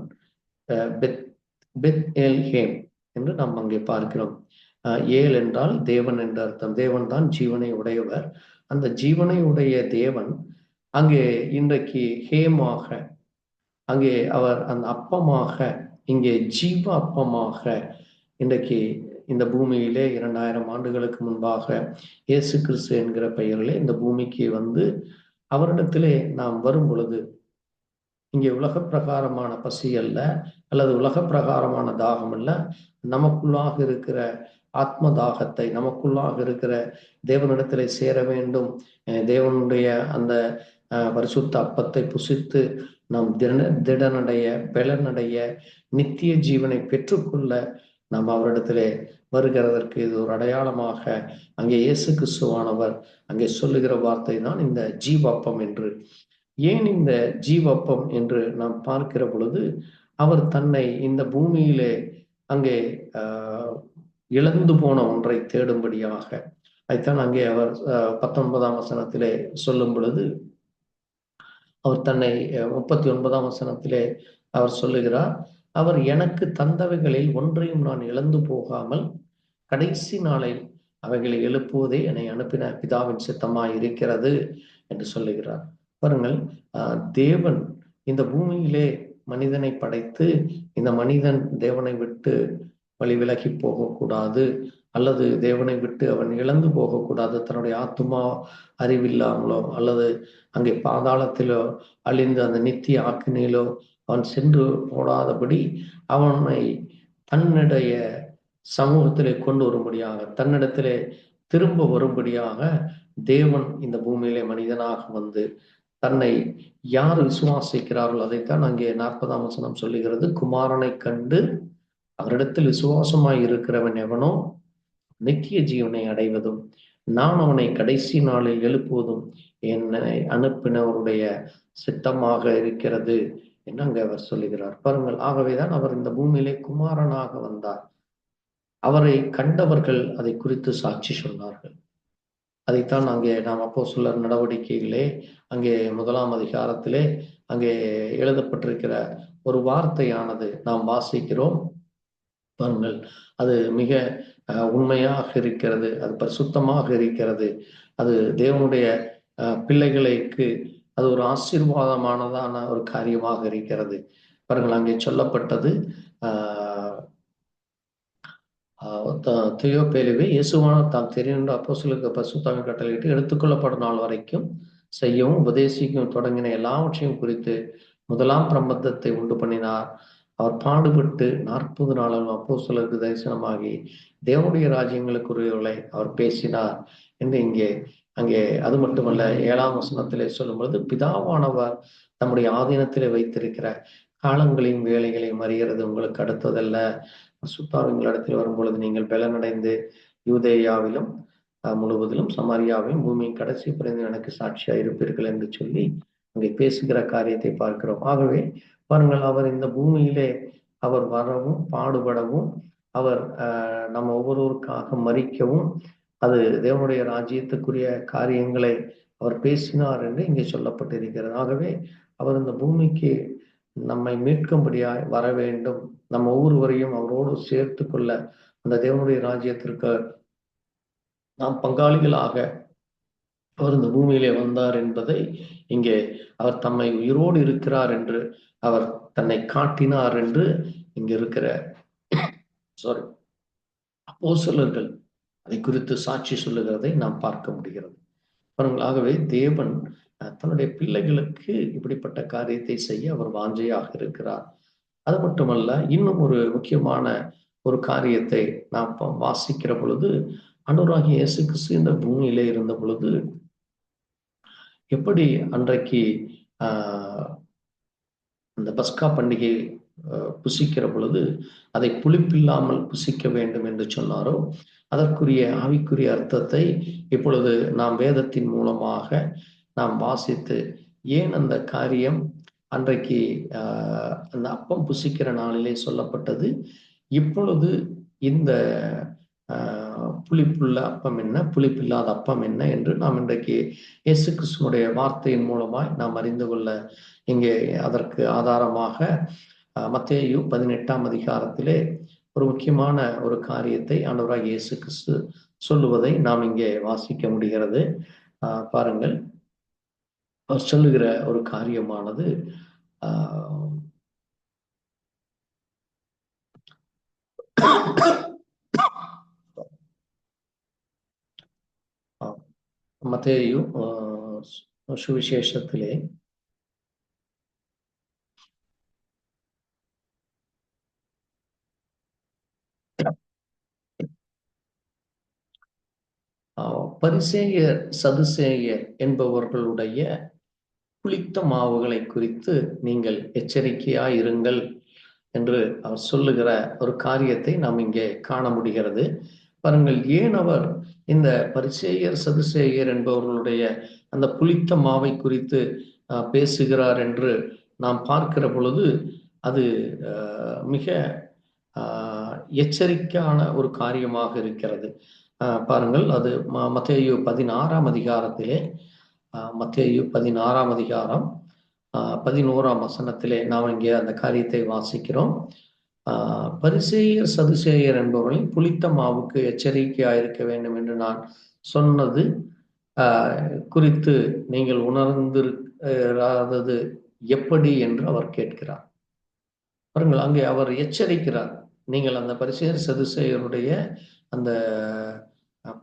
பெத் ஏல் ஹேம் என்று நாம் அங்கே பார்க்கிறோம். ஏல் என்றால் தேவன் என்ற அர்த்தம். தேவன் தான் ஜீவனை உடையவர். அந்த ஜீவனை உடைய தேவன் அங்கே இன்றைக்கு ஹேமாக, அங்கே அவர் அந்த அப்பமாக, இங்கே ஜீவ அப்பமாக இன்றைக்கு இந்த பூமியிலே 2000 ஆண்டுகளுக்கு முன்பாக இயேசு கிறிஸ்து என்கிற பெயரிலே இந்த பூமிக்கு வந்து அவரிடத்திலே நாம் வரும் பொழுது இங்கே உலக பிரகாரமான பசி அல்ல, அல்லது உலக பிரகாரமான தாகம் அல்ல, நமக்குள்ளாக இருக்கிற ஆத்ம தாகத்தை, நமக்குள்ளாக இருக்கிற தேவனிடத்திலே சேர வேண்டும், தேவனுடைய அந்த பரிசுத்த அப்பத்தை புசித்து நாம் திடனடைய, பெலனடைய, நித்திய ஜீவனை பெற்றுக்கொள்ள நாம் அவரிடத்திலே வருகிறதற்கு இது ஒரு அடையாளமாக அங்கே இயேசு கிறிஸ்துவானவர் அங்கே சொல்லுகிற வார்த்தை தான் இந்த ஜீவாப்பம் என்று. ஏன் இந்த ஜீவாப்பம் என்று நாம் பார்க்கிற பொழுது, அவர் தன்னை இந்த பூமியிலே அங்கே இழந்து போன ஒன்றை தேடும்படியாக, அதைத்தான் அங்கே அவர் 19ஆம் வசனத்திலே சொல்லும் பொழுது, அவர் தன்னை 39ஆம் வசனத்திலே அவர் சொல்லுகிறார், அவர் எனக்கு தந்தவைகளில் ஒன்றையும் நான் இழந்து போகாமல் கடைசி நாளில் அவைகளை எழுப்புவதே என்னை அனுப்பின பிதாவின் சித்தமாய் இருக்கிறது என்று சொல்லுகிறார். பாருங்கள், தேவன் இந்த பூமியிலே மனிதனை படைத்து, இந்த மனிதன் தேவனை விட்டு வழி விலகி போகக்கூடாது, அல்லது தேவனை விட்டு அவன் இழந்து போகக்கூடாது, தன்னுடைய ஆத்துமா அறிவில்லாமலோ அல்லது அங்கே பாதாளத்திலோ அழிந்து அந்த நித்திய ஆக்கினியிலோ அவன் சென்று போடாதபடி அவனை தன்னுடைய சமூகத்திலே கொண்டு வரும்படியாக, தன்னிடத்திலே திரும்ப வரும்படியாக தேவன் இந்த பூமியிலே மனிதனாக வந்து தன்னை யார் விசுவாசிக்கிறார்கள், அதைத்தான் அங்கே 40ஆம் வசனம் சொல்லுகிறது, குமாரனை கண்டு அவரிடத்தில் விசுவாசமாய் இருக்கிறவன் எவனோ நித்திய ஜீவனை அடைவதும் நான் அவனை கடைசி நாளில் எழுப்புவதும் என்னை அனுப்பினவருடைய சித்தமாக இருக்கிறது என்று அங்கே அவர் சொல்லுகிறார். பாருங்கள், ஆகவேதான் அவர் இந்த பூமியிலே குமாரனாக வந்தார். அவரை கண்டவர்கள் அதை குறித்து சாட்சி சொன்னார்கள். அதைத்தான் அங்கே நாம் அப்போஸ்தலர் நடவடிக்கைகளே அங்கே 1ஆம் அதிகாரத்திலே அங்கே எழுதப்பட்டிருக்கிற ஒரு வார்த்தையானது நாம் வாசிக்கிறோம். பாருங்கள், அது மிக உண்மையாக இருக்கிறது, அது பரிசுத்தமாக இருக்கிறது, அது தேவனுடைய பிள்ளைகளுக்கு அது ஒரு ஆசீர்வாதமானதான ஒரு காரியமாக இருக்கிறது. பாருங்கள், அங்கே சொல்லப்பட்டது, தியோப்பேலுவே இயேசுவானவர் தாம் தெரிந்த அப்போஸ்தலருக்கு பரிசுத்தாவின் கட்டளையிட்டு எடுத்துக்கொள்ளப்படும் நாள் வரைக்கும் செய்யவும் உபதேசிக்கவும் தொடங்கின எல்லாவற்றையும் குறித்து முதலாம் பிரபந்தத்தை உண்டு பண்ணினார். அவர் பாடுபட்டு 40 நாளும் அப்போஸ்தலருக்கு தரிசனமாகி தேவனுடைய ராஜ்யங்களுக்குரியவர்களை அவர் பேசினார் என்று அங்கே அது மட்டுமல்ல 7ஆம் வசனத்திலே சொல்லும்பொழுது பிதாவானவர் தம்முடைய ஆதீனத்திலே வைத்திருக்கிற காலங்களையும் வேலைகளையும் அறிகிறது உங்களுக்கு அடுத்ததல்ல. பரிசுத்தாவின் இடத்தில் வரும்பொழுது நீங்கள் பலனடைந்து யூதேயாவிலும் முழுவதிலும் சமாரியாவிலும் பூமியின் கடைசி பிறந்து எனக்கு சாட்சியா இருப்பீர்கள் என்று சொல்லி அங்கே பேசுகிற காரியத்தை பார்க்கிறோம். ஆகவே பாருங்கள், அவர் இந்த பூமியிலே அவர் வரவும் பாடுபடவும் அவர் நம்ம ஒவ்வொருவருக்காக மறிக்கவும் அது தேவனுடைய ராஜ்யத்துக்குரிய காரியங்களை அவர் பேசினார் என்று இங்கே சொல்லப்பட்டிருக்கிறது. ஆகவே அவர் இந்த பூமிக்கு நம்மை மீட்கும்படியாய் வர வேண்டும், நம்ம ஒவ்வொருவரையும் அவரோடு சேர்த்து கொள்ள அந்த தேவனுடைய ராஜ்யத்திற்கு நாம் பங்காளிகளாக அவர் இந்த பூமியிலே வந்தார் என்பதை இங்கே அவர் தம்மை உயிரோடு இருக்கிறார் என்று அவர் தன்னை காட்டினார் என்று இங்க இருக்கிற அப்போஸ்தலர்கள் அதை குறித்து சாட்சி சொல்லுகிறதை நாம் பார்க்க முடிகிறது. ஆகவே தேவன் தன்னுடைய பிள்ளைகளுக்கு இப்படிப்பட்ட காரியத்தை செய்ய அவர் வாஞ்சையாக இருக்கிறார். அது மட்டுமல்ல, இன்னும் ஒரு முக்கியமான ஒரு காரியத்தை நாம் வாசிக்கிற பொழுது ஆண்டவராகிய இயேசு கிறிஸ்து இந்த பூமியிலே இருந்த பொழுது எப்படி அன்றைக்கு அந்த பஸ்கா பண்டிகை புசிக்கிற பொழுது அதை புளிப்பில்லாமல் புசிக்க வேண்டும் என்று சொன்னாரோ அதற்குரிய ஆவிக்குரிய அர்த்தத்தை இப்பொழுது நாம் வேதத்தின் மூலமாக நாம் வாசித்து ஏன் அந்த காரியம் அன்றைக்கு அந்த அப்பம் புசிக்கிற நாளிலே சொல்லப்பட்டது, இப்பொழுது இந்த புளிப்புள்ள அப்பம் என்ன புளிப்பில்லாத அப்பம் என்ன என்று நாம் இன்றைக்கு இயேசு கிறிஸ்துவினுடைய வார்த்தையின் மூலமாய் நாம் அறிந்து கொள்ள இங்கே அதற்கு ஆதாரமாக மத்தேயு 18ஆம் அதிகாரத்திலே ஒரு முக்கியமான ஒரு காரியத்தை ஆண்டவராகிய இயேசு கிறிஸ்து சொல்லுவதை நாம் இங்கே வாசிக்க முடிகிறது. பாருங்கள், அவர் சொல்லுகிற ஒரு காரியமானது மத்தேயு சுவிசேஷத்திலே பரிசேயர் சதுசேயர் என்பவர்களுடைய புளித்த மாவுகளை குறித்து நீங்கள் எச்சரிக்கையாயிருங்கள் என்று அவர் சொல்லுகிற ஒரு காரியத்தை நாம் இங்கே காண முடிகிறது. பாருங்கள், ஏன் அவர் இந்த பரிசேயர் சதுசேயர் என்பவர்களுடைய அந்த புளித்த மாவை குறித்து பேசுகிறார் என்று நாம் பார்க்கிற பொழுது அது மிக எச்சரிக்கையான ஒரு காரியமாக இருக்கிறது. பாருங்கள், அது மத்தேயு 16ஆம் அதிகாரத்திலே மத்தேயு 16ஆம் அதிகாரம் 11ஆம் வசனத்திலே நாம் இங்கே அந்த காரியத்தை வாசிக்கிறோம். பரிசேயர் சதுசேயர் என்பவர்களின் புளித்த மாவுக்கு எச்சரிக்கையாயிருக்க வேண்டும் என்று நான் சொன்னது குறித்து நீங்கள் உணர்ந்திராதது எப்படி என்று அவர் கேட்கிறார். பாருங்கள், அங்கே அவர் எச்சரிக்கிறார், நீங்கள் அந்த பரிசேயர் சதுசேயருடைய அந்த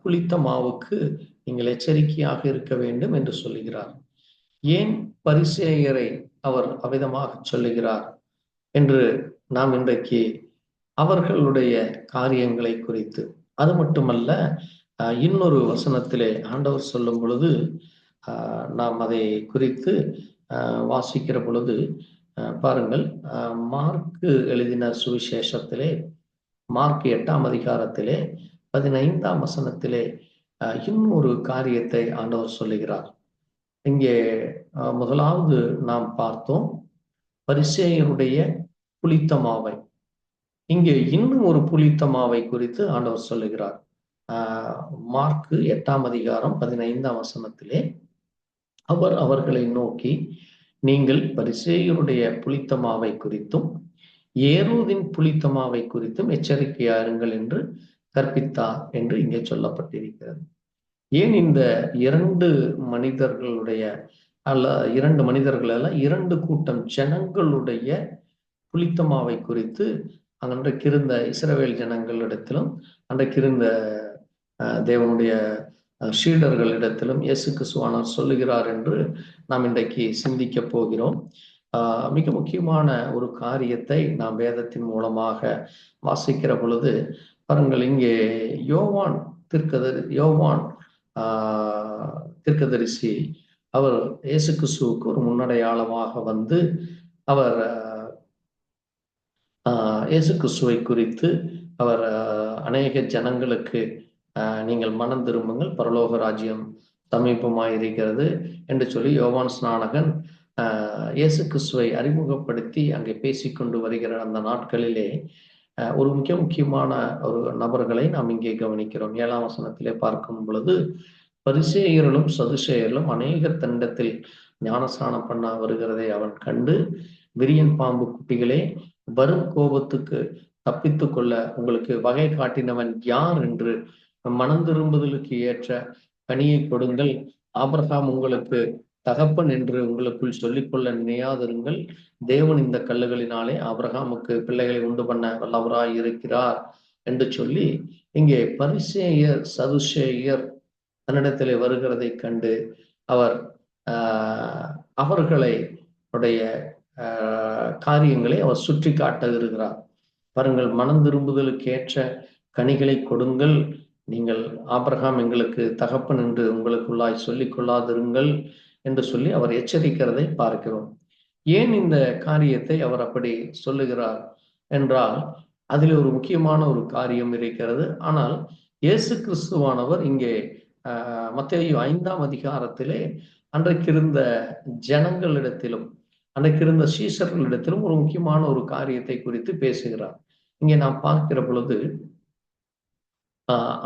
புளித்த மாவுக்கு நீங்கள் எச்சரிக்கையாக இருக்க வேண்டும் என்று சொல்லுகிறார். ஏன் பரிசேயரை அவர் அவ்விதமாக சொல்லுகிறார் என்று நாம் இன்றைக்கு அவர்களுடைய காரியங்களை குறித்து, அது மட்டுமல்ல, இன்னொரு வசனத்திலே ஆண்டவர் சொல்லும் பொழுது நாம் அதை குறித்து வாசிக்கிற பொழுது பாருங்கள், மார்க்கு எழுதின சுவிசேஷத்திலே மார்க் 8ஆம் அதிகாரத்திலே 15ஆம் வசனத்திலே இன்னொரு காரியத்தை ஆண்டவர் சொல்லுகிறார். இங்கே முதலாவது நாம் பார்த்தோம் பரிசேயருடைய புளித்த மாவை. இங்கே இன்னும் ஒரு புளித்த மாவை குறித்து ஆண்டவர் சொல்லுகிறார். மார்க்கு 8ஆம் அதிகாரம் 15ஆம் வசனத்திலே அவர் அவர்களை நோக்கி, நீங்கள் பரிசேயருடைய புளித்த மாவை குறித்தும் ஏரோதின் புளித்த மாவை குறித்தும் எச்சரிக்கையாருங்கள் என்று கற்பித்தார் என்று இங்கே சொல்லப்பட்டிருக்கிறது. ஏன் இந்த இரண்டு மனிதர்கள் அல்ல, இரண்டு கூட்டம் ஜனங்களுடைய புளித்த மாவை குறித்து அன்றைக்கு இருந்த இஸ்ரவேல் ஜனங்களிடத்திலும் அன்றைக்கு இருந்த தேவனுடைய சீடர்களிடத்திலும் இயேசு கிறிஸ்துவானவர் சொல்லுகிறார் என்று நாம் இன்றைக்கு சிந்திக்க போகிறோம். மிக முக்கியமான ஒரு காரியத்தை நாம் வேதத்தின் மூலமாக வாசிக்கிற பொழுது பாருங்கள், இங்கே யோவான் தீர்க்கதரிசி அவர் இயேசு கிறிஸ்துவுக்கு ஒரு முன்னடையாளமாக வந்து அவர் இயேசு கிறிஸ்துவை குறித்து அவர் அநேக ஜனங்களுக்கு நீங்கள் மனம் திரும்புங்கள், பரலோக ராஜ்யம் சமீபமாயிருக்கிறது என்று சொல்லி யோவான் ஸ்நானகன் இயேசு கிறிஸ்துவை அறிமுகப்படுத்தி அங்கே பேசிக்கொண்டு வருகிற அந்த நாட்களிலே ஒரு மிக முக்கியமான ஒரு நபர்களை நாம் இங்கே கவனிக்கிறோம். 7ஆம் வசனத்திலே பார்க்கும் பொழுது, பரிசேயர்களும் சதுசேயர்களும் அநேகர் தண்டத்தில் ஞானஸ்நானம் பண்ண வருகிறதை அவன் கண்டு, விரியன் பாம்பு குட்டிகளே, வரும் கோபத்துக்கு தப்பித்து கொள்ள உங்களுக்கு வகை காட்டினவன் யார் என்று மனம் திரும்புதலுக்கு ஏற்ற கனியை கொடுங்கள், ஆபிரகாம் உங்களுக்கு தகப்பன் என்று உங்களுக்குள் சொல்லிக்கொள்ள நினையாதிருங்கள், தேவன் இந்த கல்லுகளினாலே ஆபிரகாமுக்கு பிள்ளைகளை உண்டு பண்ண வல்லவராய் இருக்கிறார் என்று சொல்லி இங்கே பரிசேயர் சதுசேயர் தன்னிடத்திலே வருகிறதை கண்டு அவர் அவர்களை உடைய காரியங்களை அவர் சுற்றி காட்டுகிறார். பாருங்கள், மனம் திரும்புதலுக்கு ஏற்ற கனிகளை கொடுங்கள், நீங்கள் ஆபிரகாம் எங்களுக்கு தகப்பன் என்று உங்களுக்குள்ளாய் சொல்லிக் கொள்ளாதிருங்கள் என்று சொல்லி அவர் எச்சரிக்கிறதை பார்க்கிறோம். ஏன் இந்த காரியத்தை அவர் அப்படி சொல்லுகிறார் என்றால் அதில் ஒரு முக்கியமான ஒரு காரியம் இருக்கிறது. ஆனால் இயேசு கிறிஸ்துவானவர் இங்கே மத்தேயு 5ஆம் அதிகாரத்திலே அன்றைக்கு இருந்த ஜனங்களிடத்திலும் அன்றைக்கு இருந்த சீஷர்களிடத்திலும் ஒரு முக்கியமான ஒரு காரியத்தை குறித்து பேசுகிறார். இங்கே நாம் பார்க்கிற பொழுது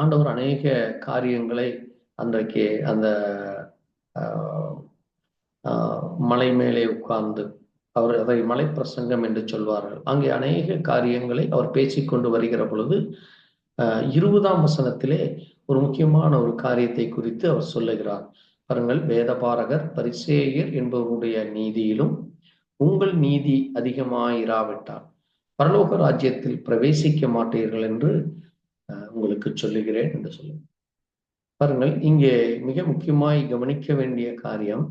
ஆண்டவர் அநேக காரியங்களை அன்றைக்கு அந்த மலை மேலே உட்கார்ந்து அவர் அதை மலை பிரசங்கம் என்று சொல்வார்கள். அங்கே அநேக காரியங்களை அவர் பேசிக்கொண்டு வருகிற பொழுது 20ஆம் வசனத்திலே ஒரு முக்கியமான ஒரு காரியத்தை குறித்து அவர் சொல்லுகிறார். பாருங்கள், வேதபாரகர் பரிசேயர் என்பவருடைய நீதியிலும் உங்கள் நீதி அதிகமாயிராவிட்டால் பரலோக ராஜ்யத்தில் பிரவேசிக்க மாட்டீர்கள் என்று உங்களுக்கு சொல்லுகிறேன் என்று சொல்லுங்க. பாருங்கள், இங்கே மிக முக்கியமாய் கவனிக்க வேண்டிய காரியம்,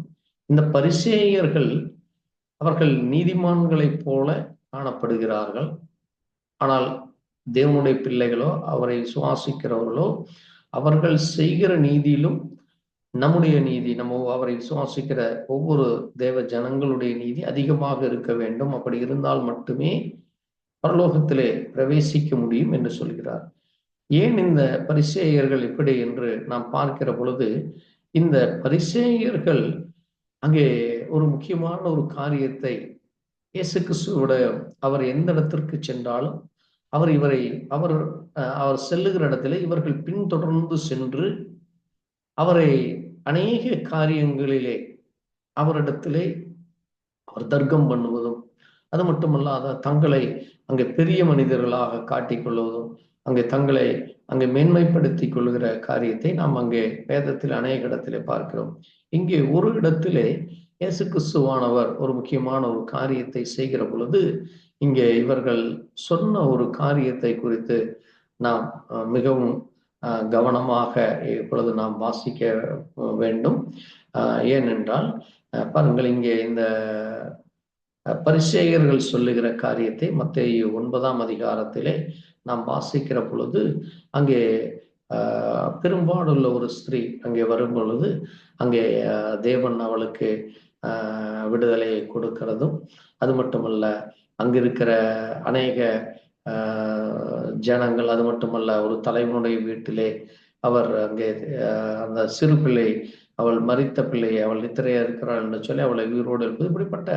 இந்த பரிசேயர்கள் அவர்கள் நீதிமான்களைப் போல காணப்படுகிறார்கள். ஆனால் தேவனுடைய பிள்ளைகளோ அவரை விசுவாசிக்கிறவர்களோ அவர்கள் செய்கிற நீதியிலும் நம்முடைய நீதி, நம்ம அவரை விசுவாசிக்கிற ஒவ்வொரு தேவ ஜனங்களுடைய நீதி அதிகமாக இருக்க வேண்டும். அப்படி இருந்தால் மட்டுமே பரலோகத்திலே பிரவேசிக்க முடியும் என்று சொல்கிறார். ஏன் இந்த பரிசேயர்கள் இப்படி என்று நாம் பார்க்கிற பொழுது, இந்த பரிசேயர்கள் அங்கே ஒரு முக்கியமான ஒரு காரியத்தை இயேசு கிறிஸ்துவோட அவர் எந்த இடத்திற்கு சென்றாலும் அவர் செல்லுகிற இடத்துல இவர்கள் பின்தொடர்ந்து சென்று அவரை அநேக காரியங்களிலே அவரிடத்திலே அவர் தர்க்கம் பண்ணுவதும், அது மட்டுமல்லாத தங்களை அங்கே பெரிய மனிதர்களாக காட்டிக்கொள்வதும், அங்கே தங்களை அங்கே மேன்மைப்படுத்திக் கொள்கிற காரியத்தை நாம் அங்கே வேதத்தில் அநேக இடத்திலே பார்க்கிறோம். இங்கே ஒரு இடத்திலே இயேசு கிறிஸ்துவானவர் ஒரு முக்கியமான ஒரு காரியத்தை செய்கிற பொழுது இங்கே இவர்கள் சொன்ன ஒரு காரியத்தை குறித்து நாம் மிகவும் கவனமாக இப்பொழுது நாம் வாசிக்க வேண்டும். ஏனென்றால் பாருங்கள், இங்கே இந்த பரிசேயர்கள் சொல்லுகிற காரியத்தை மத்தேயு 9ஆம் அதிகாரத்திலே நாம் வாசிக்கிற பொழுது அங்கே பெரும்பாலுள்ள ஒரு ஸ்திரீ அங்கே வரும் பொழுது அங்கே தேவன் அவளுக்கு விடுதலையை கொடுக்கிறதும், அது மட்டுமல்ல அங்கிருக்கிற அநேக ஜனங்கள், அது மட்டுமல்ல ஒரு தலைவனுடைய வீட்டிலே அவர் அங்கே அந்த சிறு பிள்ளை, அவள் மரித்த பிள்ளையை அவள் நித்திரையா இருக்கிறாள் என்று சொல்லி அவளை உயிரோடு இருப்பது, இப்படிப்பட்ட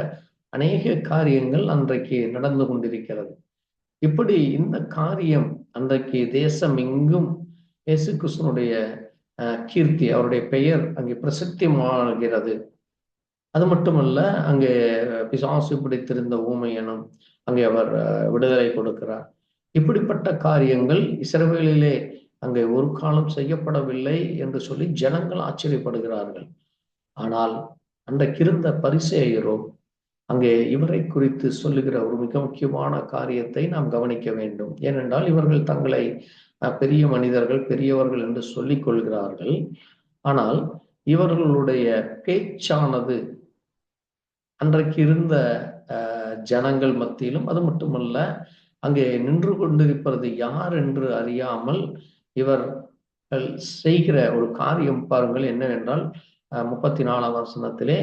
அநேக காரியங்கள் அன்றைக்கு நடந்து கொண்டிருக்கிறது. இப்படி இந்த காரியம் அன்றைக்கு தேசம் எங்கும் இயேசு கிறிஸ்துனுடைய கீர்த்தி, அவருடைய பெயர் அங்கே பிரசித்தியாகிறது. அது மட்டுமல்ல, அங்கே பிசாசு பிடித்திருந்த ஊமையனும் அங்கே அவர் விடுதலை கொடுக்கிறார். இப்படிப்பட்ட காரியங்கள் இஸ்ரவேலிலே அங்கே ஒரு காலம் செய்யப்படவில்லை என்று சொல்லி ஜனங்கள் ஆச்சரியப்படுகிறார்கள். ஆனால் அன்றைக்கு இருந்த பரிசேயரோ அங்கே இவரை குறித்து சொல்லுகிற ஒரு மிக முக்கியமான காரியத்தை நாம் கவனிக்க வேண்டும். ஏனென்றால் இவர்கள் தங்களை பெரிய மனிதர்கள், பெரியவர்கள் என்று சொல்லிக் கொள்கிறார்கள். ஆனால் இவர்களுடைய பேச்சானது அன்றைக்கு இருந்த ஜனங்கள் மத்தியிலும், அது மட்டுமல்ல, அங்கே நின்று கொண்டிருப்பது யார் என்று அறியாமல் இவர்கள் செய்கிற ஒரு காரியம் பாருங்கள் என்னவென்றால், 34ஆம் வசனத்திலே,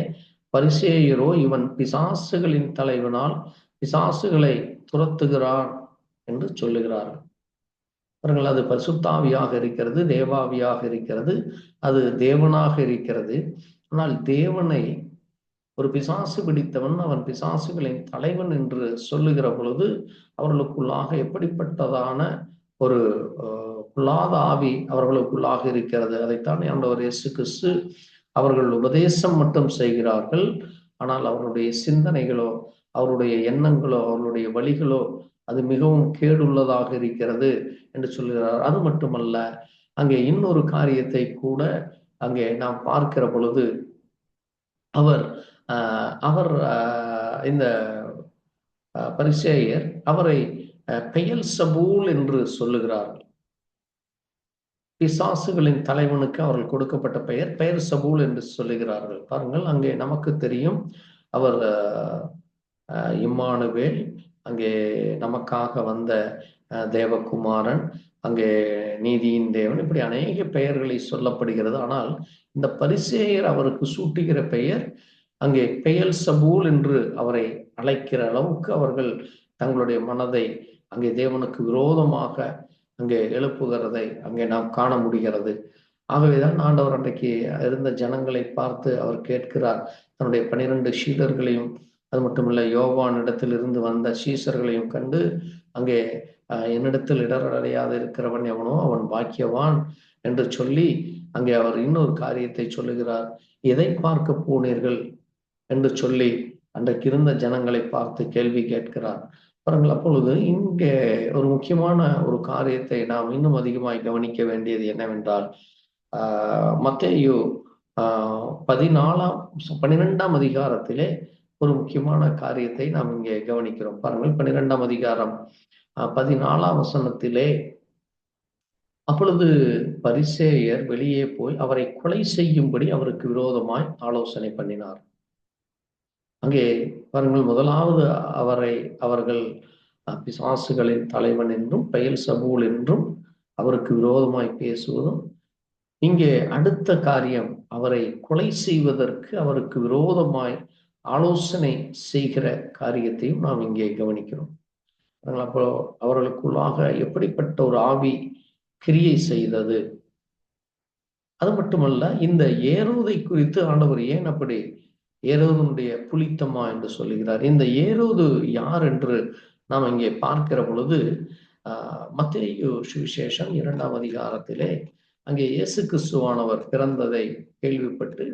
பரிசேயரோ இவன் பிசாசுகளின் தலைவனால் பிசாசுகளை துரத்துகிறான் என்று சொல்லுகிறார்கள். பாருங்கள், அது பரிசுத்தாவியாக இருக்கிறது, தேவாவியாக இருக்கிறது, அது தேவனாக இருக்கிறது. ஆனால் தேவனை ஒரு பிசாசு பிடித்தவன், அவன் பிசாசுகளின் தலைவன் என்று சொல்லுகிற பொழுது அவர்களுக்குள்ளாக எப்படிப்பட்டதான ஒரு பொல்லாத ஆவி அவர்களுக்குள்ளாக இருக்கிறது. அதைத்தான் ஆண்டவர் இயேசு கிறிஸ்து அவர்கள் உபதேசம் மட்டும் செய்கிறார்கள். ஆனால் அவருடைய சிந்தனைகளோ, அவருடைய எண்ணங்களோ, அவருடைய வழிகளோ அது மிகவும் கேடுள்ளதாக இருக்கிறது என்று சொல்கிறார். அது மட்டுமல்ல, அங்கே இன்னொரு காரியத்தை கூட அங்கே நாம் பார்க்கிற பொழுது அவர் இந்த பரிசேயர் அவரை பெயல்சபூல் என்று சொல்லுகிறார்கள். பிசாசுகளின் தலைவனுக்கு அவர்கள் கொடுக்கப்பட்ட பெயர் பெயல்சபூல் என்று சொல்லுகிறார்கள். பாருங்கள், அங்கே நமக்கு தெரியும் அவர் இம்மானுவேல், அங்கே நமக்காக வந்த தேவகுமாரன், அங்கே நீதியின் தேவன், இப்படி அநேக பெயர்களை சொல்லப்படுகிறது. ஆனால் இந்த பரிசேயர் அவருக்கு சூட்டுகிற பெயர் அங்கே பெயல்சபூல் என்று அவரை அழைக்கிற அளவுக்கு அவர்கள் தங்களுடைய மனதை அங்கே தேவனுக்கு விரோதமாக அங்கே எழுப்புகிறதை அங்கே நாம் காண முடிகிறது. ஆகவேதான் ஆண்டவர் அன்றைக்கு இருந்த ஜனங்களை பார்த்து அவர் கேட்கிறார். தன்னுடைய 12 சீடர்களையும், அது மட்டுமில்ல யோவான் இடத்தில் இருந்து வந்த சீசர்களையும் கண்டு, அங்கே என்னிடத்தில் இடரடையாது இருக்கிறவன் எவனோ அவன் பாக்கியவான் என்று சொல்லி அங்கே அவர் இன்னொரு காரியத்தை சொல்லுகிறார். எதை பார்க்க போனீர்கள் என்று சொல்லி அன்றைக்கு இருந்த ஜனங்களை பார்த்து கேள்வி கேட்கிறார். பாருங்கள், அப்பொழுது இங்கே ஒரு முக்கியமான ஒரு காரியத்தை நாம் இன்னும் அதிகமாய் கவனிக்க வேண்டியது என்னவென்றால், மத்தேயு 12ஆம் அதிகாரத்திலே ஒரு முக்கியமான காரியத்தை நாம் இங்கே கவனிக்கிறோம். பாருங்கள், 12ஆம் அதிகாரம் 14ஆம் வசனத்திலே, அப்பொழுது பரிசேயர் வெளியே போய் அவரை கொலை செய்யும்படி அவருக்கு விரோதமாய் ஆலோசனை பண்ணினார். அங்கே பாருங்கள், முதலாவது அவர்கள் பிசாசுகளின் தலைவன் என்றும் பெயல்சபூல் என்றும் அவருக்கு விரோதமாய் பேசுவதும், இங்கே அடுத்த காரியம் அவரை கொலை செய்வதற்கு அவருக்கு விரோதமாய் ஆலோசனை செய்கிற காரியத்தையும் நாம் இங்கே கவனிக்கிறோம். அப்போ அவர்களுக்குள்ளாக எப்படிப்பட்ட ஒரு ஆவி கிரியை செய்தது. அது மட்டுமல்ல, இந்த ஏரோதை குறித்து ஆண்டவர் ஏன் அப்படி ஏரோதுடைய புளித்தமா என்று சொல்லுகிறார். இந்த ஏரோது யார் என்று நாம் இங்கே பார்க்கிற பொழுது, மத்தேயு சுவிசேஷம் 2ஆம் அதிகாரத்திலே அங்கே இயேசு கிறிஸ்துவானவர் பிறந்ததை கேள்விப்பட்டு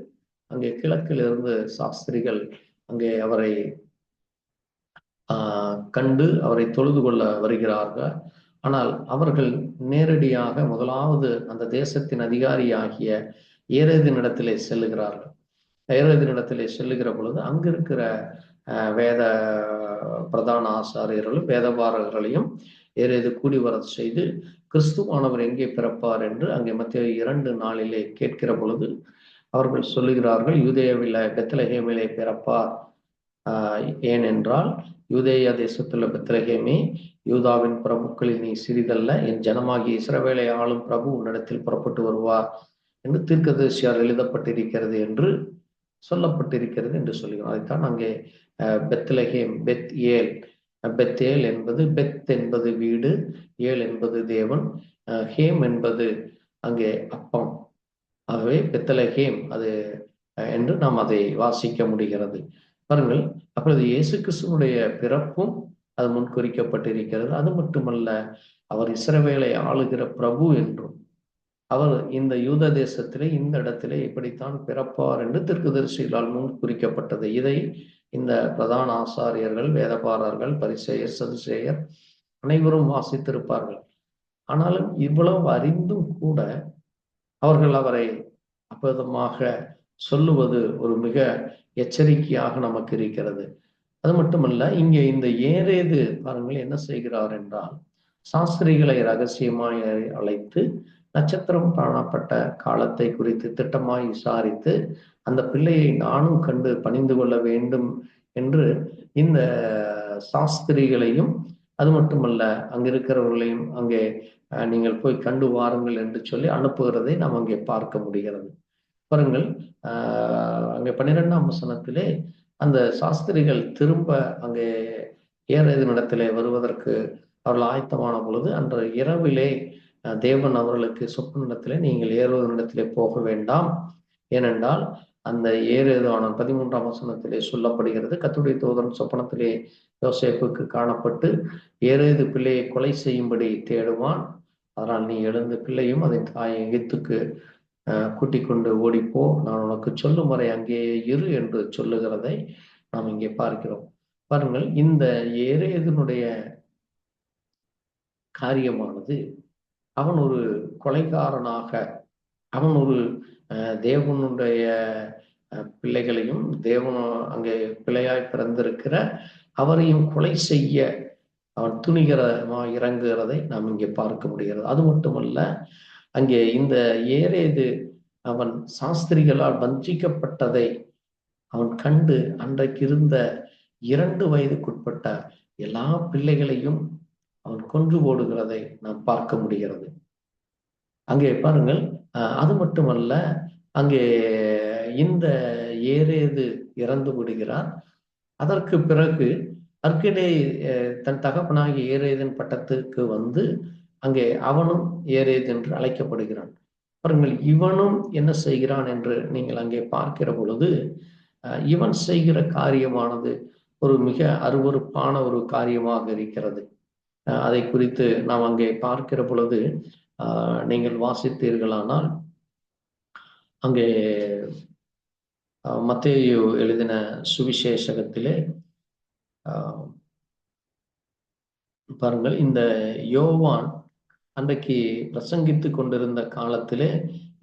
அங்கே கிழக்கிலிருந்து சாஸ்திரிகள் அங்கே அவரை கண்டு அவரை தொழுது கொள்ள வருகிறார்கள். ஆனால் அவர்கள் நேரடியாக முதலாவது அந்த தேசத்தின் அதிகாரியாகிய ஏரோதினிடத்திலே செல்லுகிறார்கள். ஏரோதினிடத்திலே செல்லுகிற பொழுது அங்கிருக்கிற வேத பிரதான ஆசாரியர்களும் வேதபாரகர்களையும் ஏரோது கூடி வர செய்து கிறிஸ்துவானவர் எங்கே பிறப்பார் என்று அங்கே மத்தேயு 2:4 கேட்கிற பொழுது அவர்கள் சொல்லுகிறார்கள், யூதேயாவில் பெத்லகேமிலே பிறப்பார். ஏனென்றால் யூதேயா தேசத்துள்ள பெத்லகேமே, யூதாவின் பிரபுக்களில் நீ சிறிதல்ல, என் ஜனமாகிய இஸ்ரவேலை ஆளும் பிரபு உன்னிடத்தில் புறப்பட்டு வருவார் என்று தீர்க்கதரிசியால் எழுதப்பட்டிருக்கிறது என்று சொல்லப்பட்டிருக்கிறது என்று சொல்லுகிறோம். அதைத்தான் அங்கே பெத்லகேம், பெத்தேல் என்பது, பெத் என்பது வீடு, ஏல் என்பது தேவன், ஹேம் என்பது அங்கே அப்பம். ஆகவே பெத்லகேம் அது என்று நாம் அதை வாசிக்க முடிகிறது. பாருங்கள், அப்பொழுது இயேசு கிறிஸ்துவனுடைய பிறப்பும் அது முன்குறிக்கப்பட்டிருக்கிறது. அது மட்டுமல்ல, அவர் இஸ்ரவேலை ஆளுகிற பிரபு என்றும், அவர் இந்த யூத தேசத்திலே இந்த இடத்திலே இப்படித்தான் பிறப்பார் என்று தீர்க்கதரிசிகளால் முன் குறிக்கப்பட்டது. இதை இந்த பிரதான ஆசாரியர்கள், வேதபாரர்கள், பரிசேயர், சதுசேயர் அனைவரும் வாசித்திருப்பார்கள். ஆனாலும் இவ்வளவு அறிந்தும் கூட அவர்கள் அவரை அப்பதமாக சொல்லுவது ஒரு மிக எச்சரிக்கையாக நமக்கு இருக்கிறது. அது மட்டுமல்ல, இங்கே இந்த ஏரேது பாருங்கள் என்ன செய்கிறார் என்றால், சாஸ்திரிகளை ரகசியமாய் அழைத்து நட்சத்திரம் காணப்பட்ட காலத்தை குறித்து திட்டமாய் விசாரித்து அந்த பிள்ளையை நானும் கண்டு பணிந்து கொள்ள வேண்டும் என்று இந்த சாஸ்திரிகளையும் அது மட்டுமல்ல அங்கிருக்கிறவர்களையும் அங்கே நீங்கள் போய் கண்டு வாருங்கள் என்று சொல்லி அனுப்புகிறதை நாம் அங்கே பார்க்க முடிகிறது. பாருங்கள், அங்கே 12ஆம் வசனத்திலே அந்த சாஸ்திரிகள் திரும்ப அங்கே ஏரேதினிடத்திலே வருவதற்கு அவர்கள் ஆயத்தமான பொழுது அன்று இரவிலே தேவன் அவர்களுக்கு சொப்பனிடத்திலே நீங்கள் ஏறுவதனிடத்திலே போக வேண்டாம், ஏனென்றால் அந்த ஏரேதானம் 13ஆம் வசனத்திலே சொல்லப்படுகிறது, கர்த்தருடைய தூதன் சொப்பனத்திலே யோசேப்புக்கு காணப்பட்டு ஏரேது பிள்ளையை கொலை செய்யும்படி தேடுவான், அதனால் நீ எழுந்து பிள்ளையும் அதை தாய் எகிப்துக்கு கூட்டிக் கொண்டு ஓடிப்போ, நான் உனக்கு சொல்லும் வரை அங்கேயே இரு என்று சொல்லுகிறதை நாம் இங்கே பார்க்கிறோம். பாருங்கள், இந்த ஏரேதனுடைய காரியமானது அவன் ஒரு கொலைகாரனாக, அவன் ஒரு தேவனுடைய பிள்ளைகளையும் தேவன் அங்கே பிள்ளையாய் பிறந்திருக்கிற அவரையும் கொலை செய்ய அவன் துணிகரமா இறங்குகிறதை நாம் இங்கே பார்க்க முடிகிறது. அது மட்டுமல்ல, அங்கே இந்த ஏரேது அவன் சாஸ்திரிகளால் வஞ்சிக்கப்பட்டதை அவன் கண்டு அன்றைக்கு இருந்த 2 வயதுக்குட்பட்ட எல்லா பிள்ளைகளையும் அவன் கொன்று போடுகிறதை நாம் பார்க்க முடிகிறது. அங்கே பாருங்கள், அது மட்டுமல்ல, அங்கே இந்த ஏரேது இறந்து விடுகிறார். அதற்கு பிறகு அற்கடே தன் தகப்பனாகிய ஏரேதின் பட்டத்துக்கு வந்து அங்கே அவனும் ஏரேது என்று அழைக்கப்படுகிறான். பாருங்கள், இவனும் என்ன செய்கிறான் என்று நீங்கள் அங்கே பார்க்கிற பொழுது இவன் செய்கிற காரியமானது ஒரு மிக அருவருப்பான ஒரு காரியமாக இருக்கிறது. அதை குறித்து நாம் அங்கே பார்க்கிற பொழுது நீங்கள் வாசித்தீர்களானால் அங்கே மத்தேயு எழுதின சுவிசேஷகத்திலே பாருங்கள், இந்த யோவான் அன்றைக்கு பிரசங்கித்து கொண்டிருந்த காலத்திலே